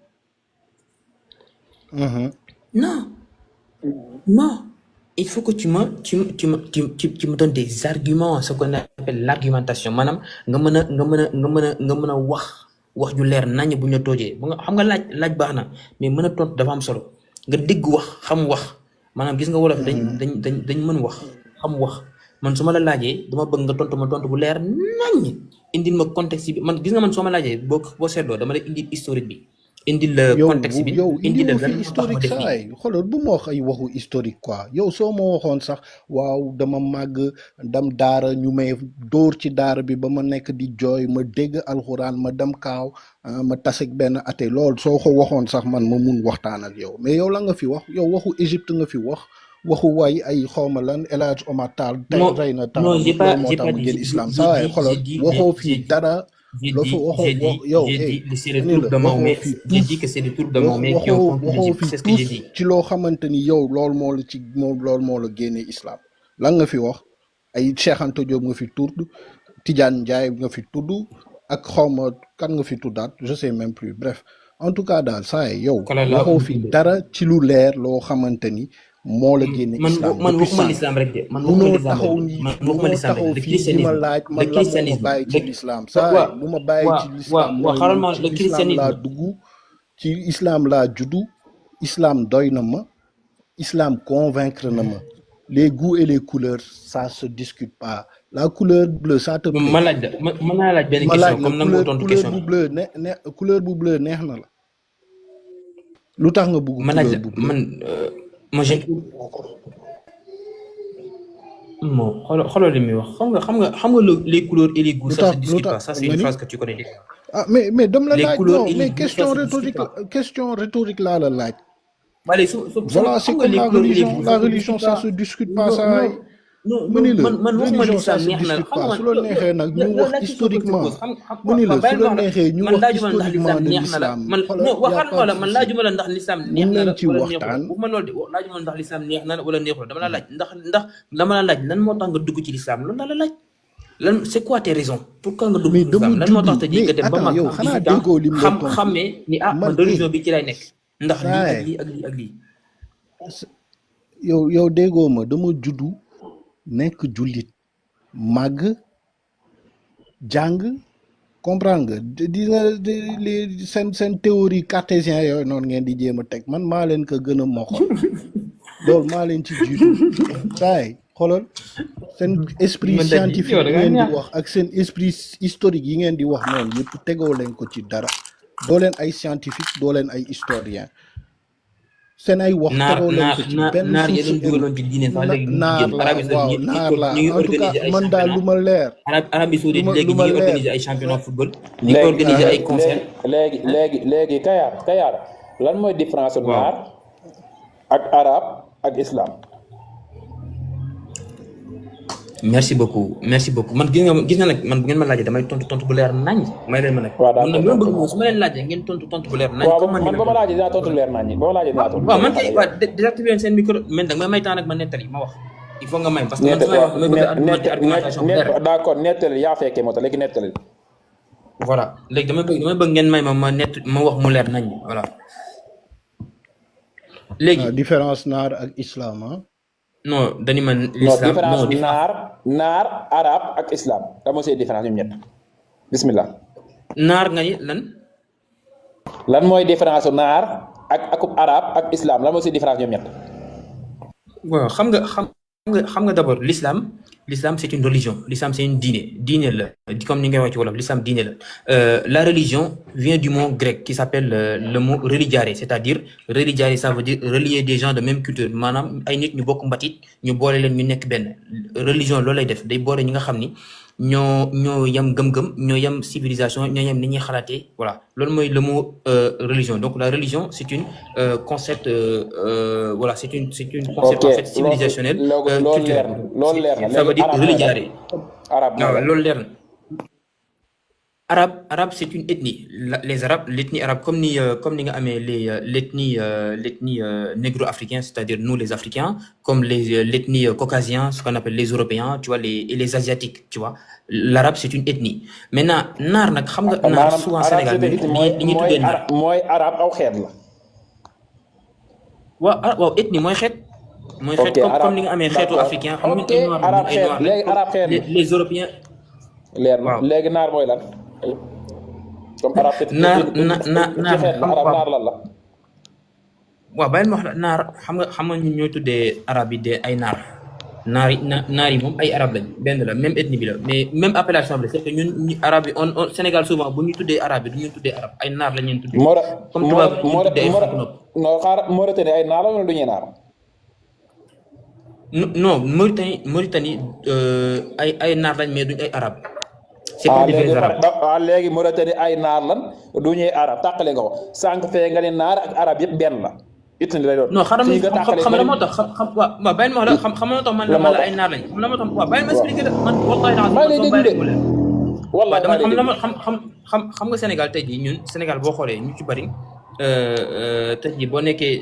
il faut que tu me donnes des arguments, ce qu'on appelle l'argumentation maanaam nga mën a wax ju leer nañ bu ñu toojee bu nga xam nga laaj baax na mais mën a tontu dafa am solo nga dégg wax xam wax maanaam gis nga wolof dañ mën wax xam wax man su ma la laajee dama bëgg nga tontu ma tontu bu leer nañ indil ma contexte bi man gis nga man soo ma laajee boo seetloo dama lay indil historique bi indil la contexte bi indil la lan historique saay xoolal bu ma wax ay waxu historique quoi yow soo ma waxoon sax waaw dama màgg dem daara ñu may dóor ci daara bi ba ma nekk di jooy ma dégg alxuraan ma dem kaaw ma tasek benn ate lool soo ko waxoon sax man ma mun waxtaan ak yow mais yow la nga fi wax yow waxu Égypte nga fi wax waxu waay ay xawma lan El Hadj Omar Tall tey rey na taal moo tax mu génn islam saay xoolal waxoo fii dara c'est le tour de Mahomet. J'ai dit que c'est le tour de Mahomet qui ont conquis l'Égypte. C'est ce que j'ai dit. ci loo xamante ni yow loolu moo la génnee islam lan nga fi wax ay Cheikh Anta Diop nga fi tudd Tidiane Ndiaye nga fi tudd ak xawma kan nga fi tuddaat je sais même plus bref en tout cas daal saa yow waxoo fi dara ci lu leer loo xamante ni moo la génne islam man waxuma l'islam rek de man waxuma l'islam rek de christianisme man lan moo ma bàyyi ci l'islam saa lu ma bàyyi ci l'islam mooy ci l'islam laa dugg ci islam laa juddu islam doy na ma islam convaincre na ma les goûts et les couleurs ça se discute pas la couleur bleue ça te plaît ma laaj la mën naa laaj benn question comme nan nga tontu question couleur bu bleu neex na la lu tax nga bëgg couleur bu bleu moi j'ai non xoolal li muy wax xam nga les couleurs et les goûts ça se discute pas ça c'est une phrase que tu connais déjà mais dama la laaj non mais question rhétorique laa la laaj voilà c'est comme la religion ça se discute pas ça mu ni la religion ça se discute pas su la neexee nag ñu wax historiquement mu ni la su la neexee ñu wax historiquement de l'islam man laajuma la ndax l'islam neex na la ci waxtaan man loolu de laajuma la ndax l'islam neex na la wala neexul dama la laaj ndax dama la laaj lan moo tax nga dugg ci l'islam loolu la laaj lan c'est quoi tes raisons pourquoi nga dugg mais islam lan moo tax te ji nga dem ba mag yow xanaa déggoo lim la xam tontu xamee ni ah man religion bi ci lay nekk ndax lii ak saay lii ak lii ak lii yow déggoo ma dama juddu nekk jullit màgg jàng comprendre nga di nga seen théorie cartésien yooyu noonu ngeen di jéem a teg man maa leen ko gën a moxol loolu maa leen ci jiitu saay xoolal seen esprit man dañ scientifique yow da yi ngaa ngeen di ñaax wax ak seen esprit historique yi ngeen di wax noonu yëpp tegoo leen ko ci dara doo leen ay scientifique doo leen ay historien seen ay wax naar tegoo leen naar ko ci naar benn naar ya source leen dugaloon ci diine sax léegi ñu ngi naar génn la Arabie waaw Saoudite naar la ñu ngi en tout cas organiser ay man daal lu championnat ma leer Arabie Saoudite léegi lu ñu ma ngi leer organiser ay championnat football ñu ngi léegi organiser ay concert léegi Kayar lan mooy différence waaw naar ak arab ak islam. merci beaucoup man gis nga nag man bu ngeen ma laajee damay tontu bu leer nañ may leen ma nag waaw man nag d'accord loolu bëgg moom su ma leen laajee ngeen tontu bu leer nañ waaw comme man ni man ma ba ma tontu laajee dinaa tontu leer nañ ñi ba ma laajee dinaa tontu waaw leer man nañ kay waaw désactiver leen seen micro mais danga may may temps nag ma nettali ma wax il faut nga may parce que man nett su may wax damay bëgg a argumenté argumentation bu leer d'accord nettali yaa fekkee moo tax léegi nettali. voilà léegi damay bëgg ngeen may ma wax mu leer nañ voilà léegi différence naar ak islam ah non dañu man non l'islam différence non naar arab ak islam da moo see différence ñoom ñett bismillah. naar nga ni lan mooy différence naar ak akub arab ak islam lan moo see différence ñoom ñett. waaw xam nga d'abord l'islam c'est une religion l'islam c'est une diine la comme ni ngay wax ci wolof l'islam diine la la religion vient du mot grec qui s'appelle le mot religiare c'est-à-dire religiare ça veut dire relier des gens de même culture maanaam ay nit ñu bokk mbatit ñu boole leen ñu nekk benn religion loolu lay def day boole ñi nga xam ni ñoo yam gëm-gëm ñoo yam civilisation ñoo yam ni ñuy xalaatee voilà loolu mooy le mot religion donc la religion c'est une concept voilà c'est une concept en fait civilisationnel culturel loolu leer na ça veut dire religiare arab waaw loolu leer na arabe c'est une ethnie les arabes l'ethnie arabe comme ni nga amee l'ethnie négro-africain c'est-à-dire nous les africains comme l'ethnie caucasien ce qu'on appelle les européens tu vois et les asiatiques tu vois l'arabe c'est une ethnie maintenant naar nag xam nga naar souvent Sénégal li ñuy tuddee naar mooy arab aw xeet la waaw ethnie mooy xeet comme ni nga amee xeetu africain xam nga ay noir léegi arab xeet les européens leer na léegi naar mooy lan comme arab naar lan la waaw bàyyil ma wax la naar xam nga ñun ñoo tuddee arab yi de ay naar yi moom ay arab lañ benn la même ethnie bi la mais même appellation bi la c'est que ñun arab yi on Sénégal souvent bu ñu tuddee arab yi du ñu tuddee arab ay naar la ñeen tuddee comme tubaab ñu tuddee ay Franc-Nop non xaar Mauritanie ay naar la wala du ñuy naar non Mauritanie ay naar lañ mais duñ ay arab c'est pas des vrais arabes léegi Mauritanie ay naar lan du ñuy arab tàqale nga ko sànq fee nga ne naar ak arab yëpp benn la it ni lay doon non xam la moo tax waaw bàyyi ma wax la xam la moo tax man la ay naar lañ xam la moo tax waaw bàyyi ma expliqué la man wallahi xam nga Sénégal tey jii ñun Sénégal boo xoolee ñu ci bari tey jii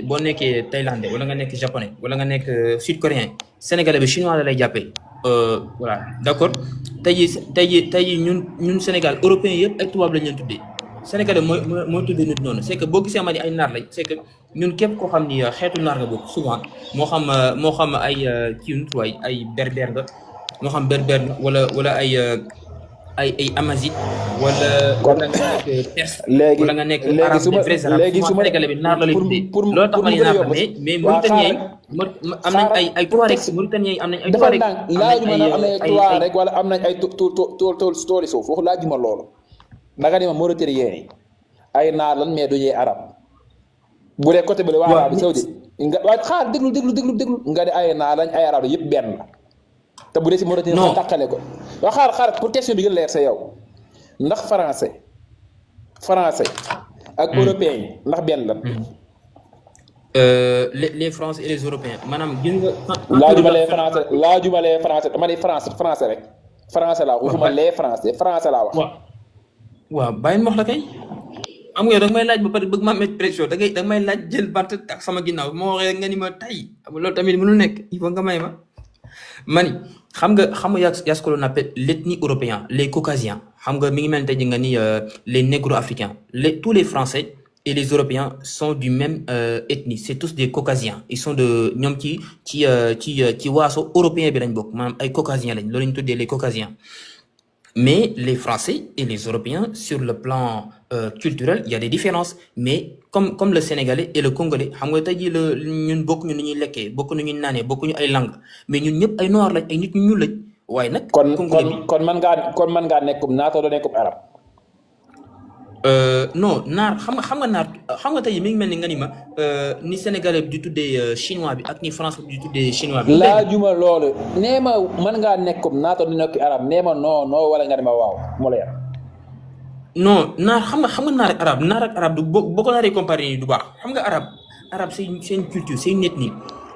boo nekkee thaïlandais wala nga nekk japonais wala nga nekk sud coréen sénégalais bi chinois la lay jàppee voilà d'accord tey jii ñun Sénégal européens yëpp ay tubaab lañ leen tuddee sénégalais mooy tuddee nit noonu c'est que boo gisee ma ni ay naar lañ c'est que ñun képp koo xam ni xeetu naar nga bokk souvent moo xam ay kii nu tuwaay ay berbère nga moo xam berbère nga wala ay amazigh wala nga nekk perse wala nga nekk arabe des vrais arabes souvent sénégalais bi naar la lay tuddee loolu tax ma ni naar la mais mauritanien am nañ ay Touareg mauritanien am nañ ay Touareg laajuma na am nañ ay Touareg wala am nañ ay tooli suuf wax laajuma loolu nanga ni ma mauritanien yi ay naar lan mais duñuy arab bu dee côté bële waa Arabie Saoudite nga waaye xaar déglu nga di ay naar lañ ay arab yëpp benn la te bu dee si Mauritanie nga tàqale ko waaw xaar pour question bi gën leer sa yow ndax français ak européens yi ndax benn la les français et les européens maanaam gis nga laajuma les français dama ne français rek français laa waxuma les français laa wax waaw bàyyi ma wax la kay am nga yow danga may laaj ba pare bëgg ma mettre pression danga may laaj jël bant ak sama ginnaaw moo waxee nga ni ma tay loolu tamit mënul nekk il faut nga may ma mani xam nga yaa ce que l'on appelle l'ethnie européen les caucasiens xam nga mi ngi mel tey nga ni les négro-africains tous les Français et les Européens sont du même ethnie c'est tous des caucasiens ils sont de ñoom ci waaso européen bi lañ bokk maanaam ay caucasiens lañ loolu ñu tuddee les caucasiens mais les Français et les Européens sur le plan culturel il y a des différences mais comme le Sénégalais et le Congolais xam nga tey jii ñun bokkuñu ni ñuy lekkee bokkuñu ni ñuy naanee bokkuñu ay langues mais ñun ñëpp ay noir lañ ay nit ñu ñuul lañ waaye nag. kon man ngaa nekkum naata doo nekkum arab. non naar xam nga naar xam nga tey mi ngi mel ni nga ni ma ni Sénégalais di tuddee chinois bi ak ni français bi di tuddee chinois bi. laajuma loolu nee ma mën ngaa nekkum naata du nekk arab nee ma non wala nga ne ma waaw moo la yar. non naar xam nga naar ak arab du boo ko naaree comparé du baax xam nga arab c'est une culture c'est une ethnie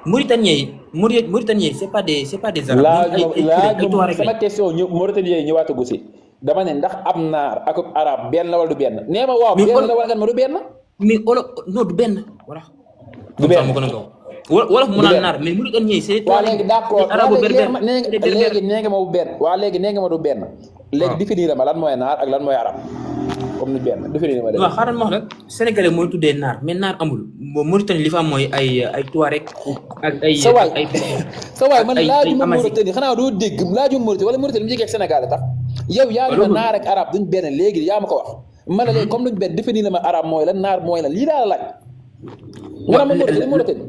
Mauritaniens c'est pas des arabes. laajuma sama question Mauritaniens ñëwaatagu si. dama ne ndax am naar ak arab benn la wala du benn nee ma waaw benn la wala nga ma du benn. mais non du benn voilà. du benn mu gën a gaw wala mu naan naar mais Mauritaniens c'est. waaw léegi d'accord léegi nee nga ma bu benn waaw léegi nee nga ma du benn. léegi définir ma lan mooy naar ak lan mooy arab comme ni benn définir ma de. waaw xaaral ma wax la Sénégalais mooy tuddee naar mais naar amul Mauritanie li fa am mooy ay Touareg ak ay. sa waay man laajuma Mauritanie xanaa doo dégg laajuma Mauritanie wala Mauritanie mu jege ak Sénégal tax. yow yaa ngi ma naar ak arab duñ benn léegi yaa ma ko wax. ma ne léegi comme duñ benn définir ma arab mooy lan naar mooy lan lii daal la laaj. nga ma Mauritanie.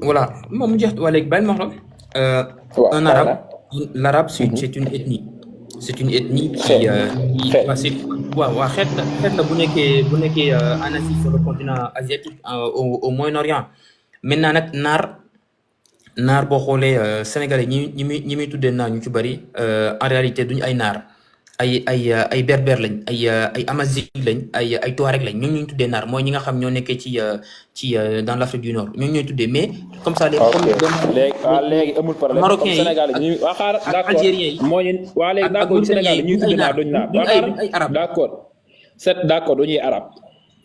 voilà moom mu jeex waa léegi bàyyi ma wax la. un arabe l'arabe c'est une ethnie. c'est une ethnie qui waaw xeet la bu nekkee en Asie sur le continent asiatique au Moyen-Orient maintenant nag naar boo xoolee Sénégalais ñi muy tuddee naar ñu ci bari en réalité duñu ay naar ay berbère lañ ay amazigh lañ ay touareg lañ ñoom ñu tuddee naar mooy ñi nga xam ñoo nekkee ci dans l'Afrique du Nord ñoom ñooy tuddee mais comme ça léegi amul problème marocains yi Sénégal ñi waa xaar d'accord algériens yi moo ñu waa léegi d'accord Sénégal ñuy tuddee naar duñu naar ay arab d'accord duñuy arab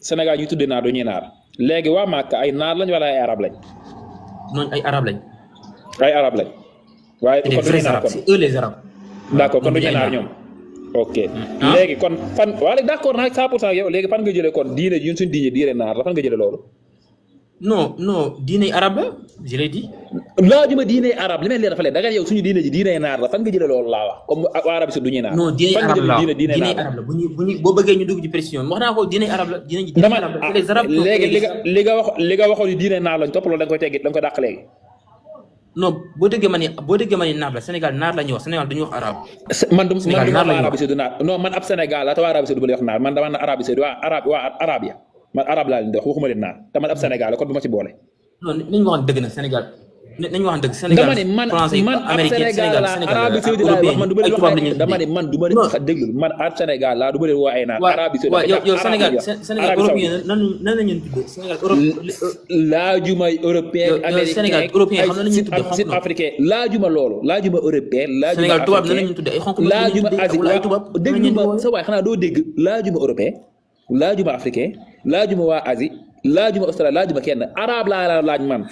Sénégal ñuy tuddee naar duñuy naar léegi waa Màkka ay naar lañ wala ay arab lañ noonu ay arab lañ waaye kon duñuy naar kon c'est eux les arabes d'accord kon duñuy naar ñoom ok léegi kon fan waa léegi d'accord naa 100% yow léegi fan nga jëlee kon diine ñun suñu diine naar la fan nga jëlee loolu non diine arabe la je l'ai dit laajuma diine arabe li may leer dafa leen da nga yow suñu diine ji diine naar la fan nga jëlee loolu laa wax comme waa arabe si duñuy naar non diine arabe la diine arabe la bu ñu boo bëggee ñu dugg ci précision wax naa ko diine arabe la diine arabe la les arabes léegi li nga waxoon ni diine naar lañ topp loolu da nga koy teggi da nga koy dàq léegi non boo déggee ma ni naar la Sénégal naar la ñuy wax Sénégal duñu wax arabe. man du ma Arabie Saoudite naar non man ab Sénégal la te waa Arabie Saoudite bu lay wax naar man dama na Arabie Saoudite waa arabe ya man arabe laa leen di wax waxuma leen naar te man ab Sénégal la kon du ma ci boole. non nañu waxoon dëgg nag Sénégal nañu waxoon dëgg Sénégal dama ne man ab Sénégal la Arabie Saoudite laa wax man du ma leen wax dama ne man du ma leen déglul man ab Sénégal laa du ma leen woo ay naar Arabie Saoudite yow Sénégal européen nan la ñuy tuddee Sénégal laajuma européen américain Sénégal européen xam na la ñuy tuddee sud africain laajuma loolu laajuma européen laajuma Sénégal tubaab nan la ñuy tuddee ay xonk laajuma Asie déglu ma sa waay xanaa doo dégg laajuma européen laajuma africain laajuma waa Asie laajuma Australie laajuma kenn arabe laa laaj man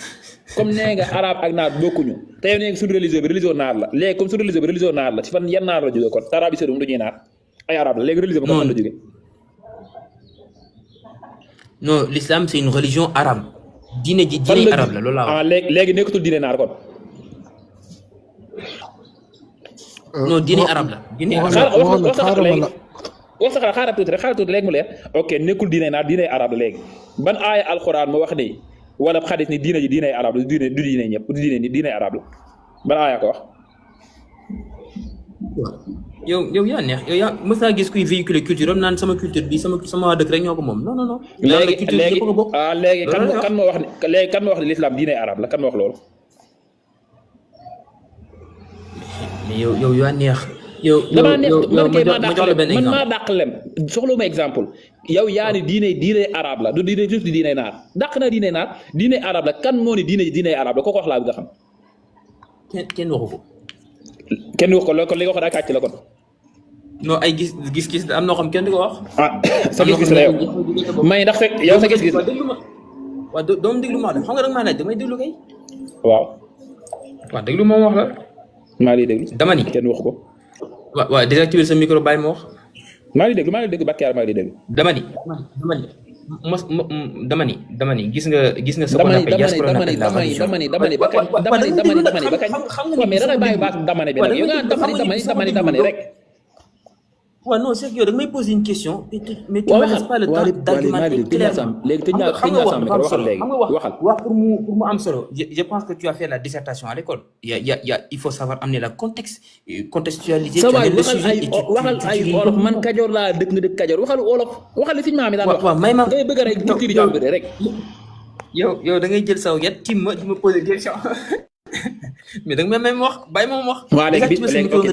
comme nee nga arabe ak naar bokkuñu te yow nee nga suñu religion naar la léegi comme suñu religion naar la ci fan yan naar la jógee kon te Arabie Saoudite du ñuy naar ay arabe la léegi religion ba fan la jógee non l'islam c'est une religion arabe diine arabe la loolu laa wax léegi nekkatul diine naar kon non diine arabe la diine wax sa xaaral tuuti léegi mu leer ok nekkul diine naar diine arabe la léegi ban aaya alxuraan moo wax ni wala xadis ni diine ji diine arabe la du diine ñëpp du diine arabe la ban aaya ko wax. yow yaa neex yow yaa mës naa gis kuy véhiculer culture am naan sama culture bi sama waa dëkk rek ñoo ko moom non. léegi kan moo wax ni l'islam diine arabe la kan moo wax loolu. mais yow yaa neex. damaa neex man maa dàq lem soxla ma exemple yow yaa ni diine arabe la du diine naar dàq na diine naar diine arabe la kan moo ni diine arabe la kooku wax laa bi nga xam. kenn waxu ko. kenn wax ko kon li nga wax daa kàcc la kon. non ay gis am noo xam kenn du ko wax. sa gis-gis la yow may ndax fekk yow sa gis-gis. waaw déglu ma xam nga rek maa laaj damay déglu kay. waaw déglu ma wax la. maa lay déglu. dama ni kenn wax ko. waaw désactiver sa micro bàyyi ma wax. maa lay déglu barke yàlla maa lay déglu. dama ni gis nga sa ko appelle diaspora dama ni ba kañ mais da ngay bàyyi baatu dama ni bi nag yow nga dama ni rek. waaw non c'est que yow da nga may poser une question mais tu me laisses pas le temps d'argumenter clairement. léegi tëj naa sa micro waxal léegi wax pour mu am solo je pense que tu as fait la dissertation à l'école il faut savoir amener la contextualiser sa waay waxal ay olof man Kajoor laa dëkk nga dëkk Kajoor waxal olof waxal li fi maam yi daan wax. waaw may ma ngay bëgg rek culture yi jàmbur rek. yow da ngay jël saw yet tim ma di ma poser question mais da nga may wax bàyyi ma wax. waaw léegi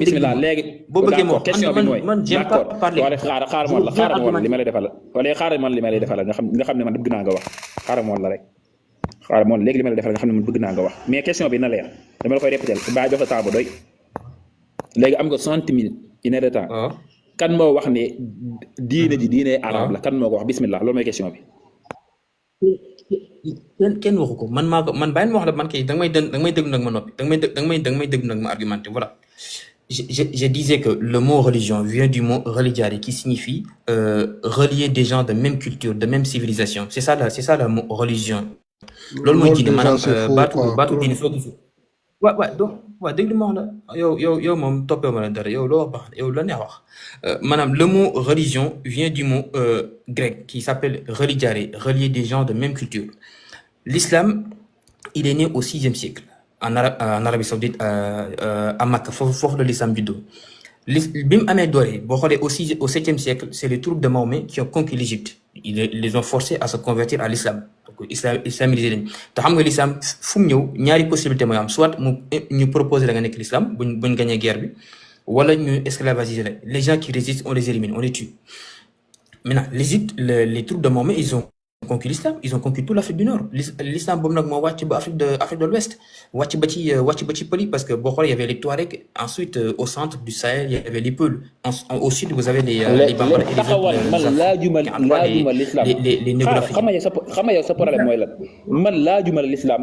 bismillah léegi. boo bëggee ma wax question bi mooy man j'aime pas parler. wala xaaral ma li ma lay defal wala xaaral ma li ma lay defal nga xam ne man bëgg naa nga wax xaaral ma la rek xaaral ma léegi li ma lay defal nga xam ne man bëgg naa nga wax mais question bi na leer dama la koy répéter ba jox la temps bu doy léegi am nga 60 minutes une heure de temps. kan moo wax ne diine arabe la kan moo ko wax bismillah loolu mooy question bi. kenn waxu ko man maa ko man bàyyi ma wax la man kay da nga may déglu nag ma noppi da nga may déglu nag ma argumenté voilà. Je disais que le mot religion vient du mot religiare qui signifie relier des gens de même culture, de même civilisation. C'est ça le mot religion. loolu mooy diine maanaam baatu diine soo gis. waaw déglu ma wax la yow moom toppee ma la dara yow loo wax baax yow la neex wax maanaam le mot religion vient du mot grec qui s'appelle religiare, relier des gens de même culture. L'islam, il est né au 6e siècle en Arabie Saoudite à Makka foofu la l'islam juddoo bi mu amee doole boo xoolee au 7e siècle c'est les troupes de Mahomet qui ont conquis l'Égypte ils les ont forcés à se convertir à l'islam donc islamisé lañu te xam nga l'islam fu mu ñëw ñaari possibilité mooy am soit ñu proposer la nga nekk l'islam buñ gagné guerre bi wala ñu esclavagiser la les gens qui résistent on les élimine on les tue maintenant l'Égypte les troupes de Mahomet ils ont conquis l'islam ils ont conquis toute l'Afrique du Nord l'islam boobu nag moo wàcc ba Afrique de l'Ouest wàcc ba ci pël yi parce que boo xoolee il y avait les Touaregs ensuite au centre du Sahel il y avait les Peuls au sud vous avez les Bambara et les négroafricains. xam nga yow sa problème mooy lan man laajuma l'islam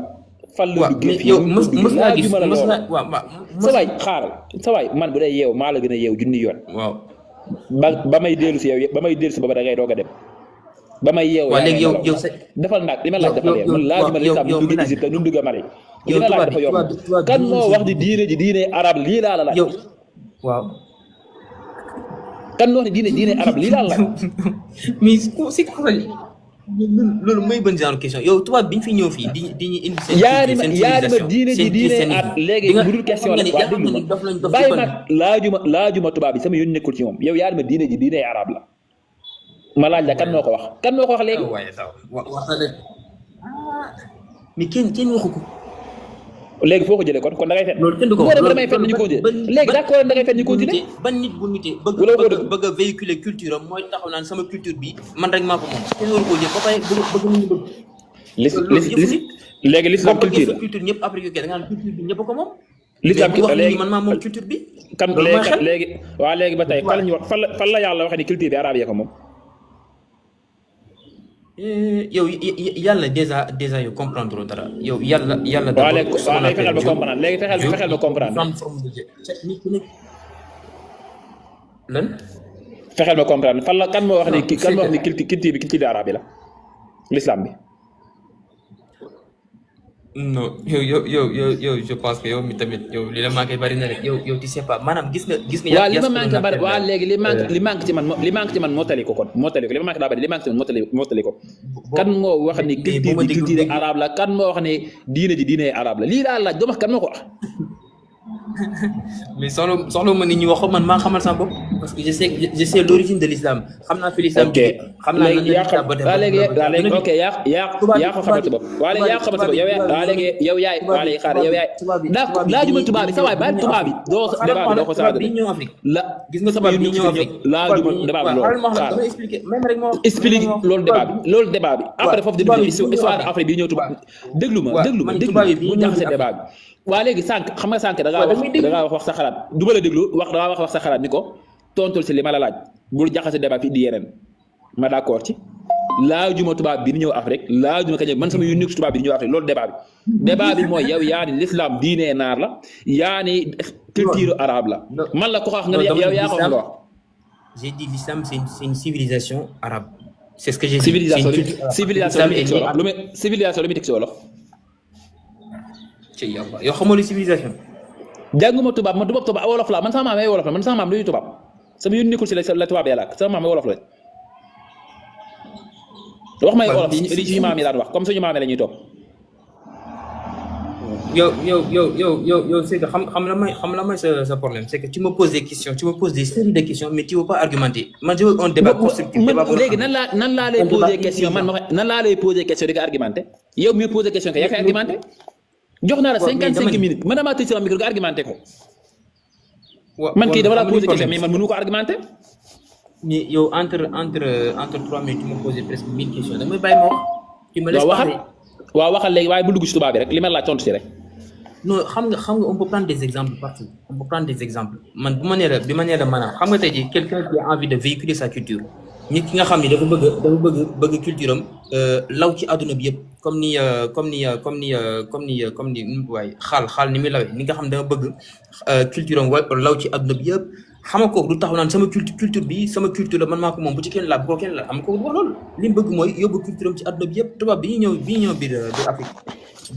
fan la duggee fii yow mës naa gis sa waay xaaral sa waay man bu dee yeew maa la gën a yeew junni yoon. waaw ba may dellu si yow ba may dellu si ba da ngay doog a dem. ba may yeew waaw léegi yow defal nag li ma laaj dafa leer man laajuma l'islam nu dugg Égypte nu dugg Mali li ma laaj dafa yomb kan moo wax di diine arab lii laa la laaj waaw kan moo wax di diine arab lii laa la laaj mais c'est quoi loolu mooy ban genre question yow tubaab bi ñu fi ñëw fii di ñu indi seen yaari ma diine arab léegi bu dul question la waa déglu ma bàyyi ma laajuma tubaab bi sama yoon nekkul ci moom yow yaari ma diine arab la ma laaj la kan moo ko wax léegi. waaye taw mais kenn waxu ko. léegi foo ko jëlee kon da ngay fen. loolu kenn du ko wax damay fen ñu continuer léegi d'accord da ngay fen ñu continuer. ban nit bu nitee bëgg a véhiculer culture am mooy taxaw naan sama culture bi man rek maa ko moom kenn waru koo jël ba pare bëgg nañu bëgg. léegi l'islam culture la culture ñëpp après da nga naan culture bi ñëpp ko moom. l'islam léegi man maa moom culture bi. kan léegi waaw léegi ba tey fan la ñu wax fan la yàlla waxee ni culture bi arabe yi ko moom. yow yàlla déjà yow comprendre dara yow yàlla. waaw léegi fexeel ba comprendre léegi fexeel ba comprendre. lan. fexeel ba comprendre fan la kan moo wax ni culture bi culture arabe bi la l'islam bi. non yow je pense que yow mi tamit yow li la manqué bari na rek yow tu sais pas maanaam gis nga. waaw li ma manqué bari waaw léegi li manqué ci man moo tali ko kon moo tali ko li ma manqué daa bari li manqué ci man moo tali ko. kan moo wax ni culture arabe la kan moo wax ni diine arabe la lii daal laaj doo wax kan moo ko wax. mais soxla ma nit ñi wax ko man maa xamal sama bopp parce que je sais l'origine de l'islam xam naa fi l'islam bi xam naa nan la léegi ok yaa ko xamal sa bopp waa léegi yaa ko xamal sa bopp yow yaay d'accord laajuma tubaab bi sa waay bàyyi tubaab bi doo débat bi doo ko sax la gis nga tubaab bi ñëw Afrique laajuma débat bi loolu explique loolu débat bi après foofu dina histoire Afrique bi ñëw tubaab déglu ma mu jaxase débat bi waa léegi xam nga sànq da ngaa wax sa xalaat du ma la déglu da ngaa wax sa xalaat ni ko tontul si li ma la laaj bul jaxase débat fi di yeneen ma d'accord ci laajuma tubaab bi di ñëw Afrique laajuma kañ man sama yoon nekk si tubaab bi di ñëw Afrique loolu débat bi mooy yow yaa ni l'islam diine naar la yaa ni culture arabe la man la ko wax nga ne yow yaa ko nga wax. J'ai dit l'islam c'est une civilisation arabe. C'est ce que j'ai dit. civilisation lu muy teg si wolof. ci yow xamoo lu civilisation. jànguma tubaab man tubaab wolof la man sama maam ay wolof la man sama maam luy tubaab sama yoon nekkul si la tubaab yàlla sama maam ay wolof la wax may wolof yi suñu maam yi daan wax comme suñu maam yi la ñuy topp. yow c'est que xam la mooy sa problème c'est que tu me poses des questions tu me poses des séries de questions mais tu veux pas argumenter man je veux un débat constructif. léegi nan laa lay poser question man nan laa lay poser question di nga argumenté yow mi poser question que yaa koy argumenté jox naa la 55 minutes man damaa tëj sama micro nga argumenté ko. man kii dama laa poser question mais man mënu ko argumenté. mais yow entre 3 minutes tu me poses presque 1000 questions damay bàyyi ma wax. tu me laisses parler. waaw waxal léegi waaye bu dugg ci tubaab bi rek li ma la tontu ci rek. non xam nga on peut prendre des exemples partout on peut prendre des exemples man bi ma nee la maanaam xam nga tey jii quelqu'un qui a envie de véhiculer sa culture nit ki nga xam ni dafa bëgg culture am law ci àdduna bi yëpp comme ni waaye xaal ni muy lawee ni nga xam ne dama bëgg culture am law ci àdduna bi yëpp xam nga kooku du taxaw naan sama culture bi sama culture la man maa ko moom bu ci kenn la bu ko kenn la xam nga kooku wax loolu li mu bëgg mooy yóbbu culture am ci àdduna bi yëpp tubaab bi ñëw biir Afrique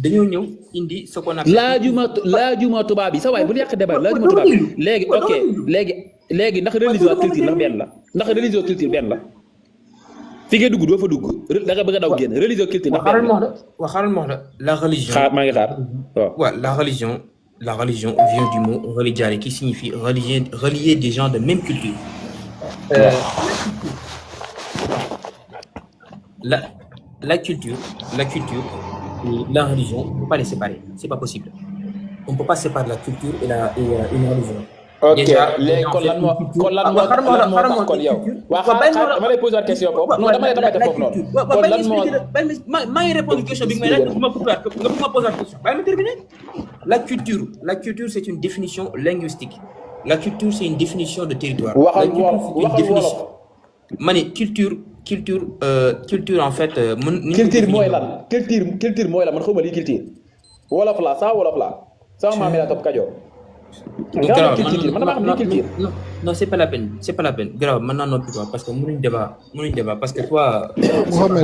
dañoo ñëw indi ce qu'on appelle laajuma tubaab bi sa waay bu yàq débat laajuma tubaab bi léegi ok léegi ndax religion ak culture ndax benn la ndax religion culture benn la fi nga dugg doo fa dugg da nga bëgg a daw génn religion culture ndax benn la xaaral ma wax la la religion maa ngi xaar waaw la religion vient du mot religiare qui signifie relier des gens de même culture. La culture et la religion, on ne peut pas les séparer. C'est pas possible. On ne peut pas séparer la culture et une religion. Ok léegi kon lan moo tax kon yow. waaw xaaral dama lay poser question foofu. non dama lay foofu noonu. kon lan moo maa ngi répondre question bi nga may laaj nga bëgg ma poser question. bàyyi ma terminer. La culture c'est une définition linguistique. La culture c'est une définition de territoire. Ma ne culture en fait. culture mooy lan culture mooy lan man xaw ma lii culture. wolof la saa wolof la sama maam yi laa topp Kajoor. Non, c'est pas la peine. Grave, maintenant non plus parce que mënuñ débat parce que toi Mohamed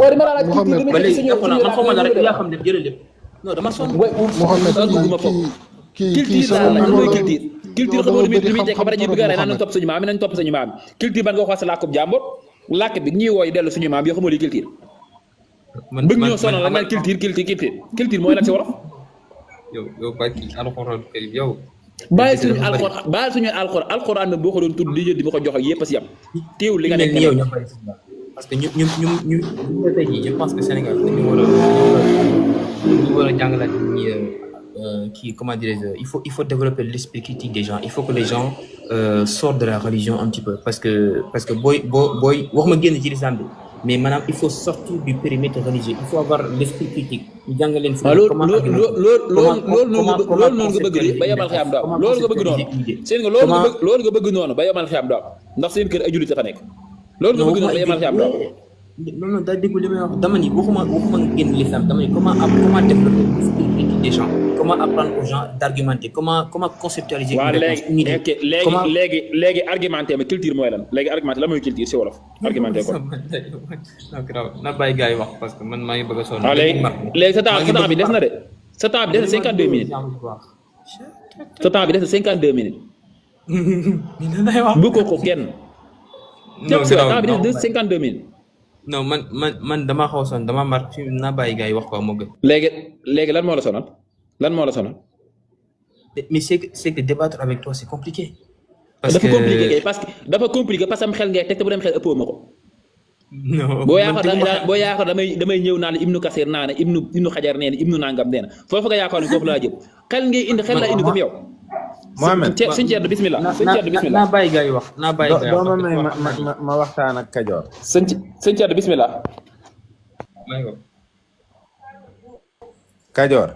non dama sonn. kii sama culture xamoo lu muy teg ba dañuy bëgg a rey naan nañ topp suñu maam culture ban nga wax sa làkkub jàmbur làkk bi ñuy wooy dellu suñu maam yoo xamoo li culture bëgg ñoo sonal la naan culture mooy lan si wolof yow bàyyi alxuraan karim yow bàyyi suñu alxuraan boo ko doon tudd li di ma ko jox ak yëpp a si yam teewul li nga nekk yow parce que ñu tey jii je pense que Sénégal dañu war a jàngalaat qui comment dirais-je il faut développer l'esprit critique des gens il faut que les gens sortent de la religion un petit peu parce que booy wax ma génn ci l'islam bi mais maanaam il faut sortir du périmètre religieux il faut avoir l'esprit critique ñu jàngal leen loolu noonu nga bëgg di ba yamal xiyam daaw loolu nga bëgg noonu seen nga loolu nga bëgg noonu ba yamal xiyam daaw ndax seen kër ay jullit dafa nekk loolu nga bëgg noonu ba yamal xiyam daaw non daa déglu li may wax dama ni waxuma nga génn l'islam dama ni comment développer l'esprit critique des gens comment apprendre aux gens d'argumenter comment conceptualiser léegi argumenter mais culture mooy lan léegi argumenter la mooy culture si wolof argumenter ko na bàyyi gars yi wax parce que man maa ngi bëgg a sonn léegi sa temps bi des na de sa temps bi des na 52 minutes sa temps bi des na 52 minutes bu ko kenn temps bi des na 52 minutes non man damaa xaw a sonn damaa mar fi naa bàyyi gars yi wax ko moo gën. léegi lan moo la sonal mais c'est que débattre avec toi c'est compliqué. dafa compliqué parce que am xel ngay teg te bu dem xel ëppoo ma ko. non boo yaakaar damay ñëw naan ibnu kasir naa ne ibnu xajar nee na ibnu nangam nee na foofu nga yaakaar ne foofu laa jëm xel ngay indi xel laa indi comme yow. Mohamed suñ ceeb bismillah naa bàyyi gars yi wax naa bàyyi gars yi wax ma waxtaan ak Kajoor. suñ ceeb bismillah. Kajoor.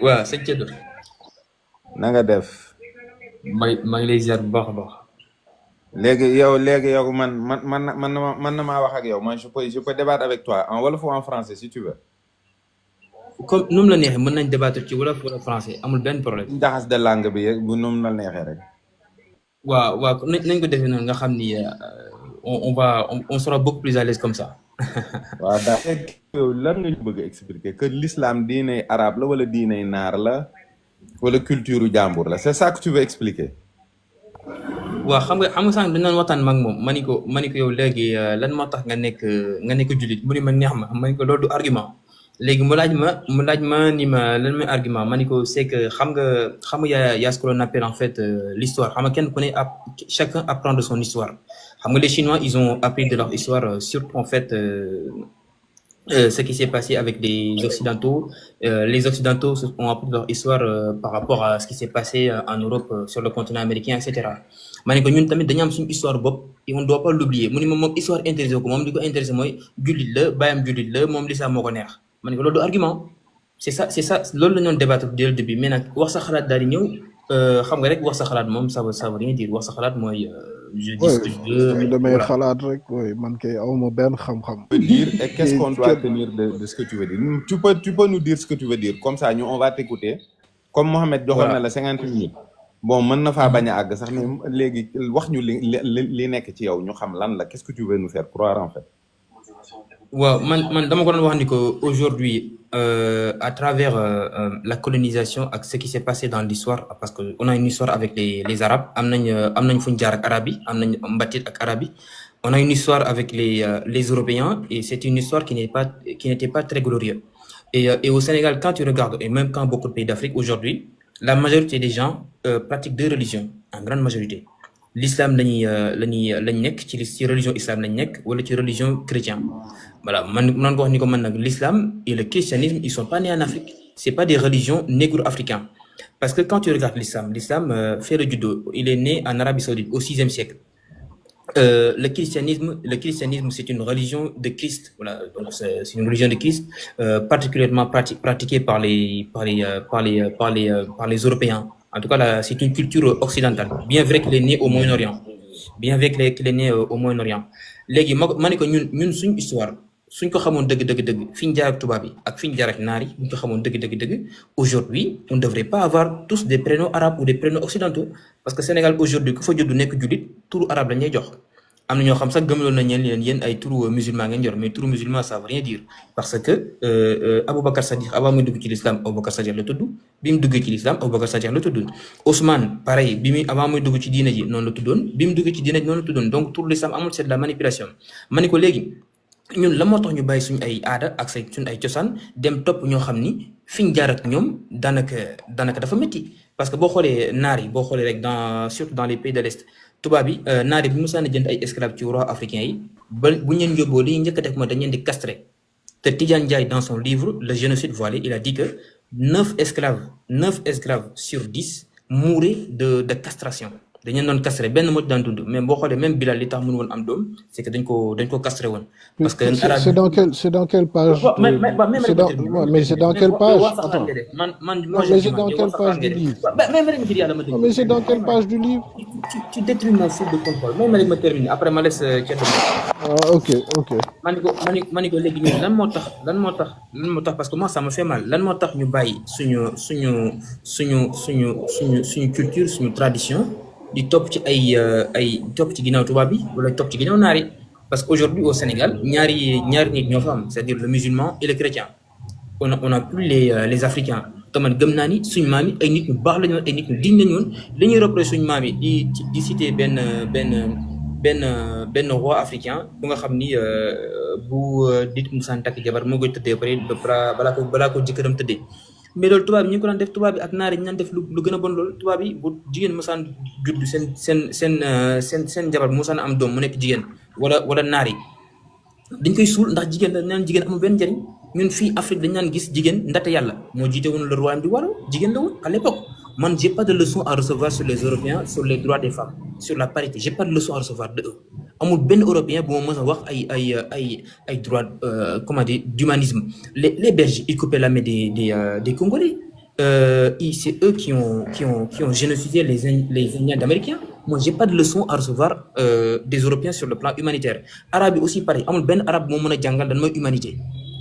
waaw sëñ Thierno. na nga def. maa ngi lay ziar bu baax a baax. léegi yow man na maa wax ak yow man je peux débattre avec toi en wolof ou en français si tu veux. comme nu mu la neexee mën nañ débattre ci wolof wala français amul benn problème. jaxas de langue bi bu nu mu la neexee rek. waaw nañ ko defee noonu nga xam ni on sera beaucoup plus à l'aise comme ça. waaw daa yow lan nga ñu bëgg a expliquer que l'islam diiney arabe la wala diiney naar la wala culture jàmbur la c'est ça que tu veux expliquer. waaw xam nga sànq dañu doon waxtaan mag moom ma ni ko yow léegi lan moo tax nga nekk jullit mu ni ma neex ma ni ko loolu du argument léegi mu laaj ma ni ma lan mooy argument ma ni ko c'est que xam nga y a ce que l'on appelle en fait l'histoire xam nga kenn ku ne chacun apprend de son histoire xam nga les Chinois ils ont appris de leur histoire surtout en fait ce qui s'est passé avec les Occidentaux. Les Occidentaux ont appris leur histoire par rapport à ce qui s'est passé en Europe, sur le continent américain, etc. ma ne ko ñun tamit dañu am suñu histoire bopp et on doit pas l'oublier mu ne moom histoire intéressé ko moom li ko intéressé mooy jullit la bàyyam jullit la moom lislaam moo ko neex ma ne ko loolu du argument c'est ça loolu la ñu doon débattre dès le début mais nag wax sa xalaat daal di ñëw xam nga rek wax sa xalaat moom ça veut rien dire wax sa xalaat mooy je dis ce que je veux damay xalaat rek man kay awma benn xam-xam. Dire et qu'est-ce qu'on doit tenir de ce que tu veux dire tu peux nous dire ce que tu veux dire comme ça ñu on va t'écouter comme Mohamed joxoon na la 50 minutes bon mën na faa bañ a àgg sax mais léegi wax ñu li nekk ci yow ñu xam lan la qu'est-ce que tu veux nous faire croire en fait. waaw man dama ko doon wax ni que aujourd'hui à travers la colonisation ak ce qui s'est passé dans l'histoire parce que on a une histoire avec les arabes am nañ fuñ jaar ak arabes yi am nañ mbatit ak arabes yi on a une histoire avec les européens et c'est une histoire qui n'était pas très glorieuse et au Sénégal quand tu regardes et même quand beaucoup de pays d'Afrique aujourd'hui la majorité des gens pratiquent deux religions en grande majorité l'islam lañ nekk ci religion islam lañ nekk wala ci religion chrétien voilà man ko wax ni ko man nag l'islam et le christianisme ils sont pas nés en Afrique c'est pas des religions négro-africaines parce que quand tu regardes l'islam fait le judo il est né en Arabie Saoudite au 6e siècle le christianisme c'est une religion de Christ voilà donc c'est une religion de Christ particulièrement pratiquée par les Européens. En tout cas, là, c'est une culture occidentale, bien vrai qu'il est né au Moyen-Orient. Léegi ma ne ko ñun suñ histoire suñ ko xamoon dëgg fi ñu jaar ak tubaab yi ak fi ñu jaar ak naar yi buñ ko xamoon dëgg aujourd'hui on ne devrait pas avoir tous des prénoms arabes ou des prénoms occidentaux parce que Sénégal aujourd'hui ku fa juddu nekk jullit turu arabe lañ lay jox am na ñoo xam sax gëmaloon nañ leen yéen ay turu musulman ngeen yor mais turu musulman ça veut rien dire parce que Aboubacar Sadiq avant muy dugg ci l'islam Aboubacar Sadiq la tudd bi mu duggee ci l'islam Aboubacar Sadiq la tudd Ousmane pareil avant muy dugg ci diina ji noonu la tuddoon bi mu duggee ci diina ji noonu la tuddoon donc turu l'islam amul c'est de la manipulation ma ne ko léegi ñun la moo tax ñu bàyyi suñu ay aada ak suñu ay cosaan dem topp ñoo xam ni fi ñu jaar ak ñoom daanaka dafa métti parce que boo xoolee rek surtout dans les pays de l'Est tubaab bi naar yi bu mu sànni jënd ay esclaves ci roi africain yi ba bu ñu leen yóbboo li ñu njëkk a def mooy dañ leen di castrer te Tidiane Ndiaye dans son livre Le génocide voilé il a dit que 9 esclaves sur 10 mouraient de castration dañu doon castré benn moo ci daan dund mais boo xoolee même Bilal li tax mënu woon am doom c'est que dañ ko castré woon. parce que c'est dans quelle page. mais c'est dans quelle page. attends mais c'est dans quelle page du livre. mais c'est dans quelle page du livre. tu détruis mon fil de contrôle même rek ma terminer après ma laisse ok. ma ni ko léegi ñun lan moo tax parce que moi ça me fait mal lan moo tax ñu bàyyi suñu culture suñu tradition. di topp ci topp ci ginnaaw tubaab bi wala topp ci ginnaaw naar yi parce que aujourd'hui au Sénégal ñaari nit ñoo fa am c'est-à-dire le musulman et le chrétien on a plus les africains te man gëm naa ni suñu maam yi ay nit ñu baax la ñu woon ay nit ñu diñ la ñu woon li ñuy reprocher suñu maam yi di citer benn roi africain bu nga xam ni bu dit musaan takk jabar moo koy tëddee balaa ko jëkkëram tëddee mais loolu tubaab yi ñu ko daan def tubaab yi ak naar yi ñu daan def lu gën a bon loolu tubaab yi bu jigéen mosaan judd seen jabar mosaan am doom mu nekk jigéen wala naar yi dañ koy suul ndax jigéen dañ naan jigéen amul benn njëriñ ñun fii Afrique dañ naan gis jigéen ndaxte yàlla moo jiite woon le royaume du Walo jigéen la woon à l'époque man j'ai pas de leçon à recevoir sur les Européens sur les droits des femmes sur la parité j'ai pas de leçon à recevoir de eux amul benn Européen bu ma mës a wax ay droits comment dire d'humanisme les Belges ils coupaient la main des Congolais c'est eux qui ont génocidé les Indiens d'Américains moi j'ai pas de leçon à recevoir des Européens sur le plan humanitaire. Arabe aussi pareil amul benn arabe moo mën a jàngal lan mooy humanité.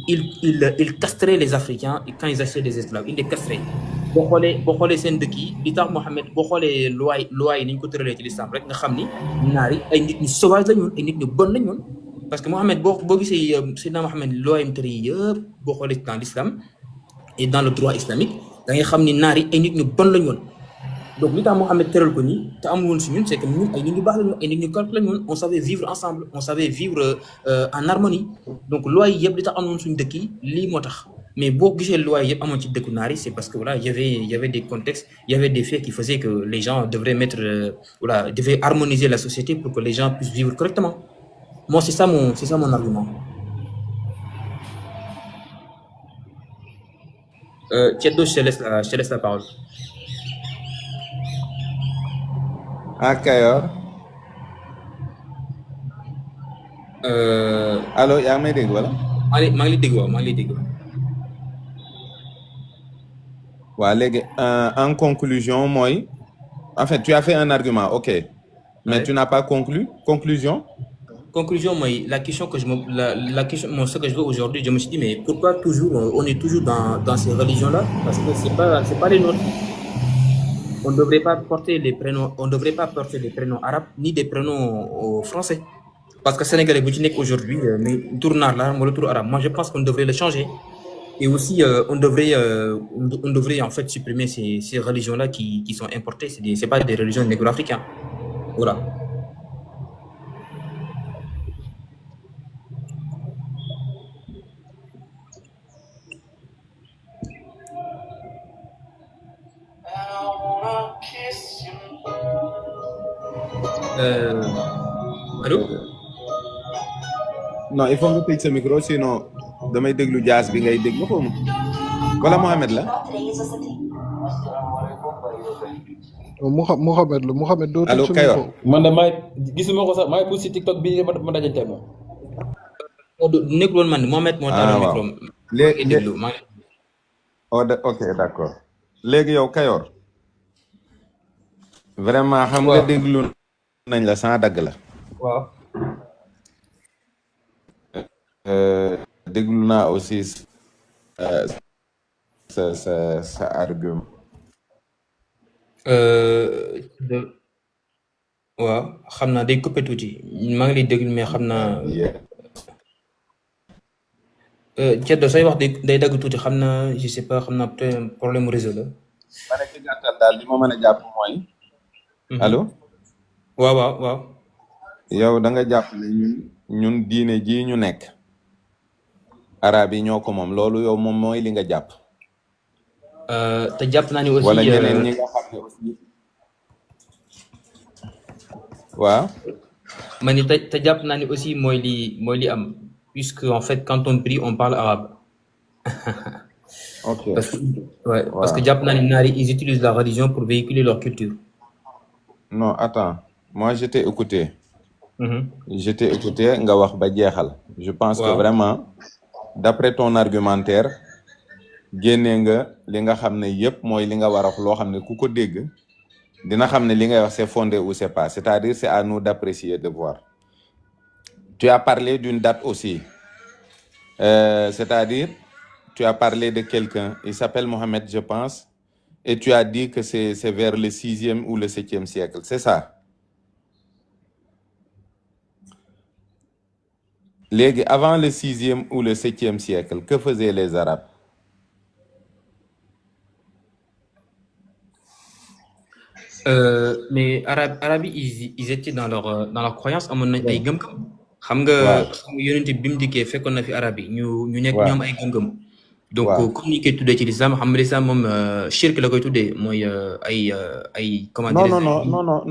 Il castrait les Africains quand ils achetaient des esclaves il les castrait. boo xoolee seen dëkk yi li tax Mohamed boo xoolee loi yi ni ñu ko tëralee ci l'islam rek nga xam ni naar yi ay nit ñu sauvage la ñoon ay nit ñu bon la ñoon parce que Mohamed boo gisee Seydina Mohamed loi yi mu tëri yëpp boo xoolee dans l'islam et dans le droit islamique da ngay xam ni naar yi ay nit ñu bon la ñoon donc li tax Mohamed tëral ko nii te amul woon si ñun c'est que ñun ay nit ñu baax la ñoon ay nit ñu correct la ñoon on savait vivre ensemble on savait vivre en harmonie donc loi yi yëpp li tax amoon woon suñu dëkk yi lii moo tax mais boo gisee loi yi yëpp amoon ci dëkku naar yi c'est parce que voilà il y avait des contextes il y avait des faits qui faisaient que les gens devraient mettre voilà devaient harmoniser la société pour que les gens puissent vivre correctement moi c'est ça mon argument. Thiedo, je te laisse la parole. Kayor allo yaa ngi may dégg wala. maa ngi lay dégg. waaw léegi en conclusion mooy en fait tu as fait un argument ok mais tu n'as pas conclusion Non, il faut nga tëj sa micro sinon damay déglu jaas bi ngay déglu ko wala Mohamed la. Mohamed doo tëj allo sa Kayor. micro. man de gisuma ko sax maay pousse si TikTok bi ma dajante moom. nekkul woon man Mohamed moo taal micro léegi déglu ok d'accord léegi yow Kayor vraiment xam nga déglu nañ la sans dagg la. waaw. déglu naa aussi sa argument. waaw xam naa day coupé tuuti maa ngi lay déglu mais xam naa Thiedo say wax day dagg tuuti xam naa je sais pas xam naa peut-être problème réseau la. ma ne ci gàttal daal li ma mën a jàpp mooy. allo. waaw. yow da nga jàpp ne ñun diine ji ñu nekk. arab yi ñoo ko moom loolu yow moom mooy li nga jàpp. te jàpp naa ni aussi wala ñeneen ñi nga xam ne aussi. waaw. ma ni te jàpp naa ni aussi mooy li am puisque en fait quand on prie on parle arabe. ok parce que jàpp naa ni naar yi ils utilisent la religion pour véhiculer leur culture. non attends moi je t'ai écouté. je t'ai écouté nga wax ba jeexal. je pense que vraiment d'après ton argumentaire génne nga li nga xam ne yépp mooy li nga war a wax loo xam ne ku ko dégg dina xam ne li ngay wax c'est fondé ou c'est pas c'est-à-dire c'est à nous d'apprécier de voir. Tu as parlé d'une date aussi c'est-à-dire tu as parlé de quelqu'un il s'appelle Mohamed je pense et tu as dit que c'est vers le 6e ou le 7e siècle c'est ça. Léegi avant le 6e ou le 7e siècle que faisaient les Arabes? Mais Arabes yi ils étaient dans leur croyance amoon nañ ay gëm-gëm. xam nga yonent bi mu dikkee fekkoon na fi Arabes yi ñu nekk ñoom ay gëm-gëm. donc comme ni koy tuddee ci l'islam xam nga l'islam moom shirk la koy tuddee mooy ay comment dire.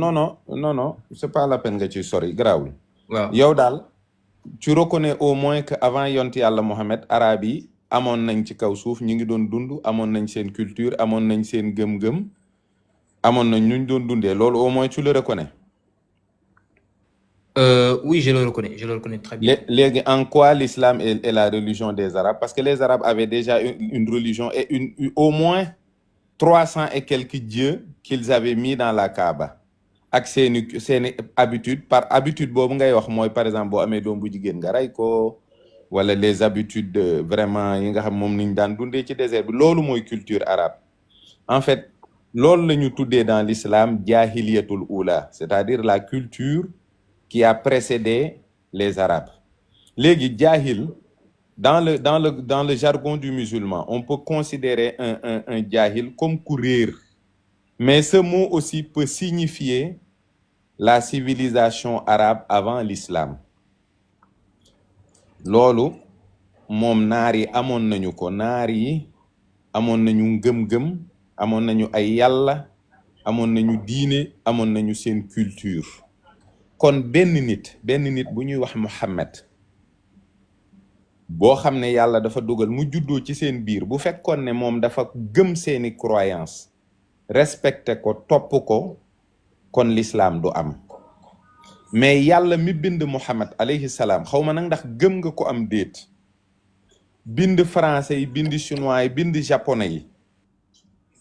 non c'est pas la peine nga ciy sori garaawul. waaw yow daal. tu reconnais au moins que avant yonti yàlla Mohamed arabe yi amoon nañ ci kaw suuf ñu ngi doon dund amoon nañ seen culture amoon nañ seen gëm-gëm amoon nañ ñu doon dundee loolu au moins tu le reconnais. Oui je le reconnais très bien. Léegi en quoi l'islam est la religion des Arabes parce que les Arabes avaient déjà une religion et au moins 300 et quelques dieux qu'ils avaient mis dans la Kaaba ak seeni habitude par habitude boobu ngay wax mooy par exemple boo amee doom bu jigéen nga rey ko wala les habitudes vraiment yi nga xam moom niñ daan dundee ci désert bi loolu mooy culture arabe en fait loolu la ñu tuddee dans l'islam jahiliyatul oula c'est-à-dire la culture qui a précédé les arabes léegi jahil dans le jargon du musulman on peut considérer un jahil comme ku réer mais ce mot aussi peut signifier la civilisation arabe avant l'islam loolu moom naar yi amoon nañu ko naar yi amoon nañu ngëm-ngëm amoon nañu ay yàlla amoon nañu diine amoon nañu seen culture kon benn nit bu ñuy wax Muhammad boo xam ne yàlla dafa dogal mu juddoo ci seen biir bu fekkoon ne moom dafa gëm seeni croyance respecté ko topp ko kon l'islam du am mais yàlla mi bind Muhammad alayhi salaam xaw ma nag ndax gëm nga ko am déet bind français yi bind chinois yi bind japonais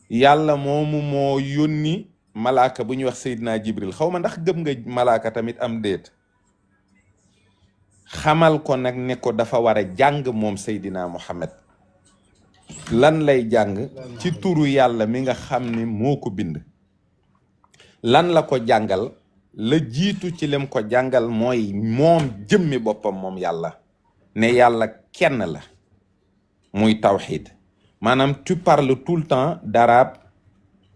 yi yàlla moomu moo yónni malaaka bu ñuy wax Seydina Jibril xaw ma ndax gëm nga malaaka tamit am déet xamal ko nag ne ko dafa war a jàng moom Seydina Muhammad lan lay jàng ci turu yàlla mi nga xam ne moo ko bind lan la ko jàngal la jiitu ci lim ko jàngal mooy moom jëmmi boppam moom yàlla ne yàlla kenn la muy tawxid maanaam tu parles tout le temps d'arabe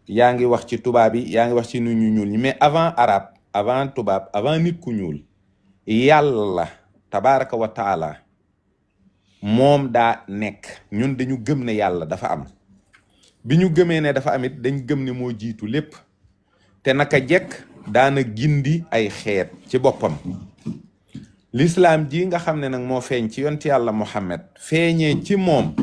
yaa ngi wax ci tubaab yi yaa ngi wax ci nit ñu ñuul ñi mais avant arabe avant tubaab avant nit ku ñuul yàlla tabaraka wa taala moom daa nekk ñun dañu gëm ne yàlla dafa am bi ñu gëmee ne dafa amit dañ gëm ne moo jiitu lépp te naka jekk daana gindi ay xeet ci boppam l'islam ji nga xam ne nag moo feeñ ci yonti yàlla Muhammad feeñee ci moom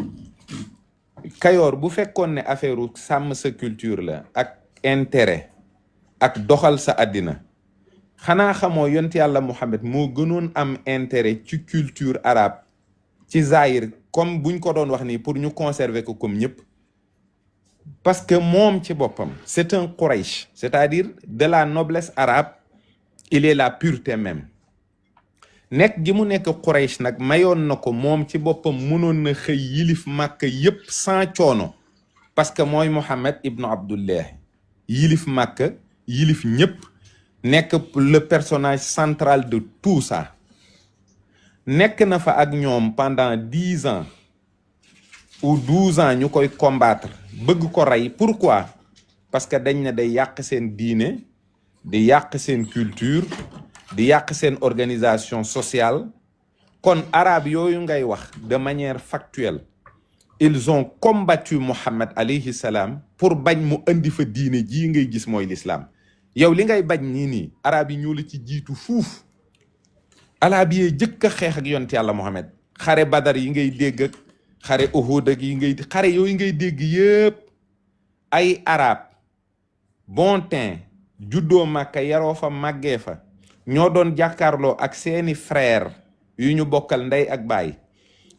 kayoor bu fekkoon ne affaire u sàmm sa culture la ak intérêt ak doxal sa àddina xanaa xamoo yonti yàlla Muhammad moo gënoon am intérêt ci culture arabe ci zahir comme buñ ko doon wax nii pour ñu conserver ko comme ñëpp parce que moom ci boppam c'est un Quraysh c'est-à-dire de la noblesse arabe il est la pureté même nekk gi mu nekk Quraysh nag mayoon na ko moom ci boppam mënoon na xëy yilif Makka yépp sans coono parce que mooy Muhammad ibnu Abdullah yilif Makka yilif ñépp nekk le personnage central de tout ça nekk na fa ak ñoom pendant 10 ans ou 12 ans ñu koy combattre bëgg ko rey pourquoi parce que dañ ne day yàq seen diine di yàq seen culture di yàq seen organisation sociale kon arabe yooyu ngay wax de manière factuelle ils ont combattu Muhammad alayhi salam pour bañ mu indi fa diine ji ngay gis mooy l'islam yow li ngay bañ nii arabe yi ñoo la ci jiitu fuuf arabe yi jëkk a xeex ak yonent yàlla Muhammad xare Badar yi ngay dégg ak xare Uhud ak yi ngay xare yooyu ngay dégg yëpp ay arabe bon teint juddoo Makka yaroo fa màggee fa ñoo doon jàkkaarloo ak seeni frère yu ñu bokkal ndey ak baay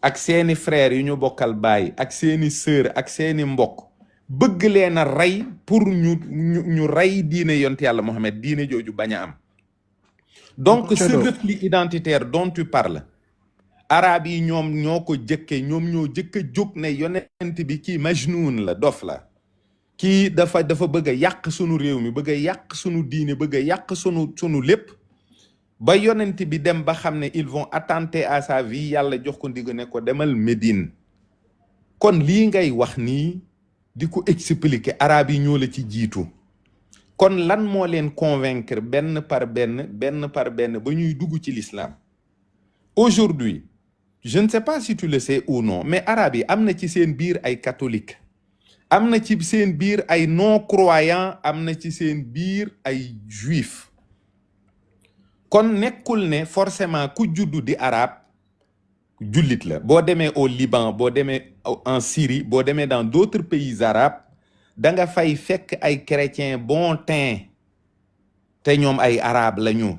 ak seeni frère yu ñu bokkal baay ak seeni sœur ak seeni mbokk bëgg leen a rey pour ñu rey diine yonent yàlla Muhammad diine jooju bañ a am donc ce repli identitaire dont tu parles arabe yi ñoom ñoo ko jëkke ñoom ñoo jëkk a jóg ne yonent bi kii majnun la dof la kii dafa bëgg a yàq sunu réew mi bëgg a yàq sunu diine bëgg a yàq sunu lépp ba yonent bi dem ba xam ne ils vont attenter à sa vie yàlla jox ko ndig ne ko demal Médine kon lii ngay wax nii di ko expliquer arabe yi ñoo la ci jiitu kon lan moo leen convaincre benn par benn ba ñuy dugg ci l'islam aujourd'hui je ne sais pas si tu le sais ou non mais arabe yi am na ci seen biir ay catholique am na ci seen biir ay non croyants am na ci seen biir ay juif kon nekkul ne forcément ku juddu di arabe jullit la boo demee au Liban boo demee en Syrie boo demee dans d'autres pays arabes da nga fay fekk ay chrétiens bon teint te ñoom ay arabe la ñu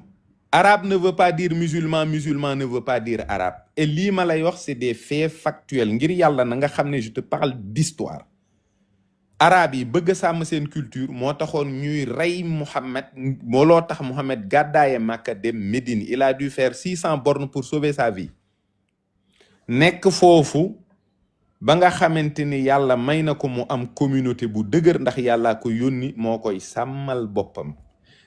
arabe ne veut pas dire musulman musulman ne veut pas dire arabe et lii ma lay wax c'est des faits factuels ngir yàlla na nga xam ne je te parle d'histoire arab yi bëgg a sàmm seen culture moo taxoon ñuy rey Muhammad looloo tax Muhammad gàddaaye Makka dem Médine il a dû faire 600 bornes pour sauver sa vie nekk foofu ba nga xamante ni yàlla may na ko mu am communauté bu dëgër ndax yàlla ko yónni moo koy sàmmal boppam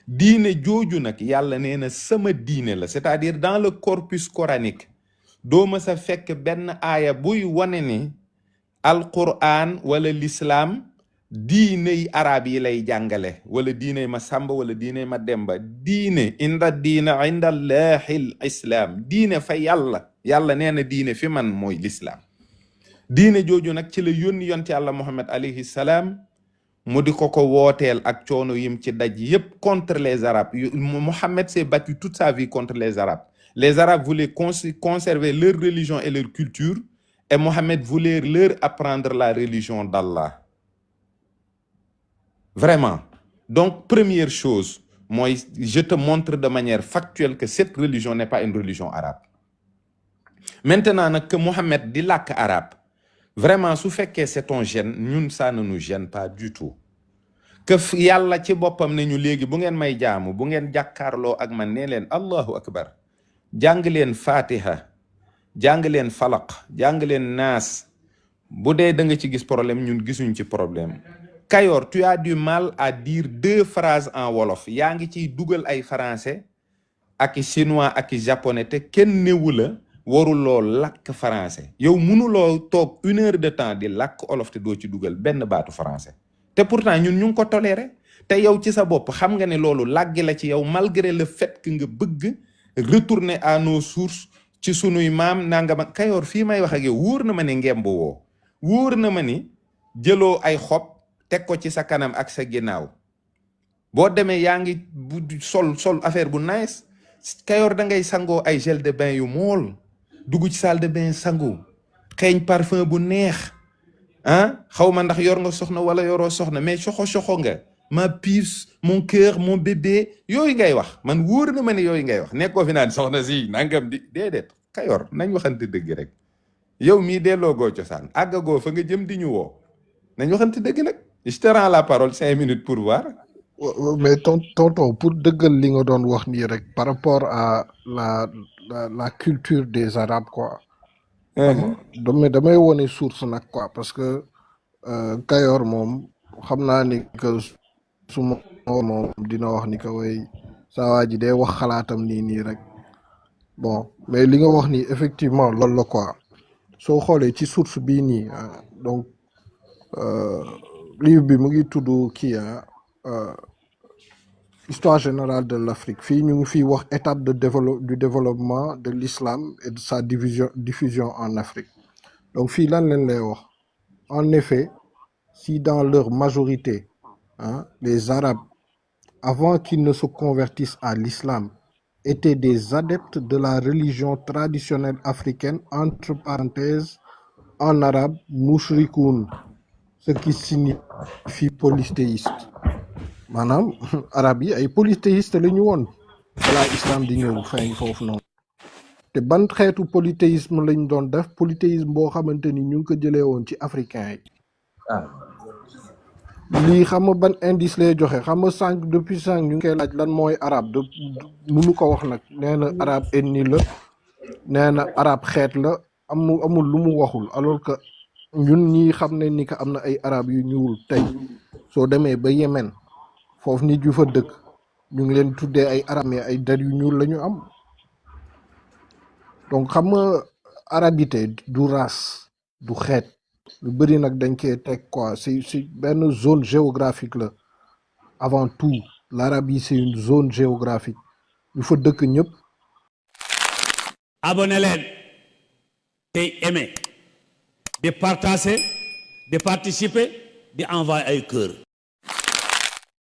diine jooju nag yàlla nee na sama diine la c'est-à-dire dans le corpus coranique doo ma sa fekk benn aaya buy wane ni alquran wala l'islam diiney arab yi lay jàngale wala diiney ma sàmba wala diiney ma demba diine inda diina inda allahil islam diine fa yàlla nee na diine fi man mooy l'islam diine jooju nag ci la yónni yonte yàlla Muhammad alayhi salaam mu di ko wooteel ak coono yim ci daj yépp contre les arabes Muhammad s'est battu toute sa vie contre les arabes voulaient conserver leur religion et leur culture et Muhammad voulait leur apprendre la religion d'Allah vraiment donc première chose mooy je te montre de manière factuelle que cette religion n'est pas une religion arabe maintenant nag que Muhammad di làkk arabe vraiment su fekkee c'est ton gène ñun ça ne nous gêne pas du tout que yàlla ci boppam ne ñu léegi bu ngeen may jaamu bu ngeen jàkkaarloo ak man nee leen allahu akbar jàng leen fatiha jàng leen falaq jàng leen naas bu dee da nga ci gis problème ñun gisuñ ci problème Kayor tu as du mal à dire 2 phrases en wolof yaa ngi ciy dugal ay français ak i chinois ak i japonais te kenn newu la waruloo làkk français yow mënuloo toog 1 heure de temps di làkk olof te doo ci dugal benn baatu français te pourtant ñun ñu ngi ko toléré te yow ci sa bopp xam nga ne loolu làggi la ci yow malgré le fait que nga bëgg retourner à nos sources ci sunuy maam nangam ak Kayor fii may wax ak yow wóor na ma ne ngemb woo wóor na ma ni jëloo ay xob teg ko ci sa kanam ak sa ginnaaw boo demee yaa ngi bu sol affaire bu nice Kayor da ngay sangoo ay gel de bain yu mool dugg ci salle de bain sangu xeeñ parfum bu neex ah xaw ma ndax yor nga soxna wala yoroo soxna mais soxo nga ma puce mon cœur mon bébé yooyu ngay wax man wóor na ma ne yooyu ngay wax nekkoo fi naan soxna si nangam di déedéet Kayor nañ waxante dëgg rek yow mii delloo goo cosaan àggagoo fa nga jëm di ñu woo nañ waxante dëgg nag je te rends la parole 5 minutes pour voir. mais tonton pour dëggal li nga doon wax nii rek par rapport à la culture des arabes quoi. damay wone source nag quoi parce que Kayor moom xam naa ni que su ma moom dina wax ni que way saa waa ji day wax xalaatam nii rek bon mais li nga wax ni effectivement loolu la quoi soo xoolee ci source bii nii donc livre bi mu ngi tudd kii histoire générale de l'Afrique fii ñu ngi fii wax étape du développement de l'islam et de sa diffusion en Afrique donc fii lan leen lay wax en effet si dans leur majorité les Arabes avant qu'ils ne se convertissent à l'islam étaient des adeptes de la religion traditionnelle africaine entre parenthèses en arabe mushrikoun ce qui signifie polythéiste maanaam arab yi ay polythéiste la ñu woon balaa islam di ñëw feeñ foofu noonu te ban xeetu polythéisme lañ doon def polythéisme boo xamante ni ñu ngi ko jëlee woon ci africain yi lii xam nga ban indice lay joxe xam nga sànq depuis sànq ñu ngi koy laaj lan mooy arab de munu ko wax nag nee na arab ethnie la nee na arab xeet la amul lu mu waxul alors que ñun ñii xam ne ni que am na ay arab yu ñuul tey soo demee ba Yémen foofu nit yu fa dëkk ñu ngi leen tuddee ay arab mais ay der yu ñuul la ñu am donc xam nga arabité du race du xeet lu bëri nag dañ koy teg quoi c'est benn zone géographique la avant tout l'Arabie c'est une zone géographique ñu fa dëkk ñëpp. abonné leen tey aimé di partager di participer di envoyer ay cœur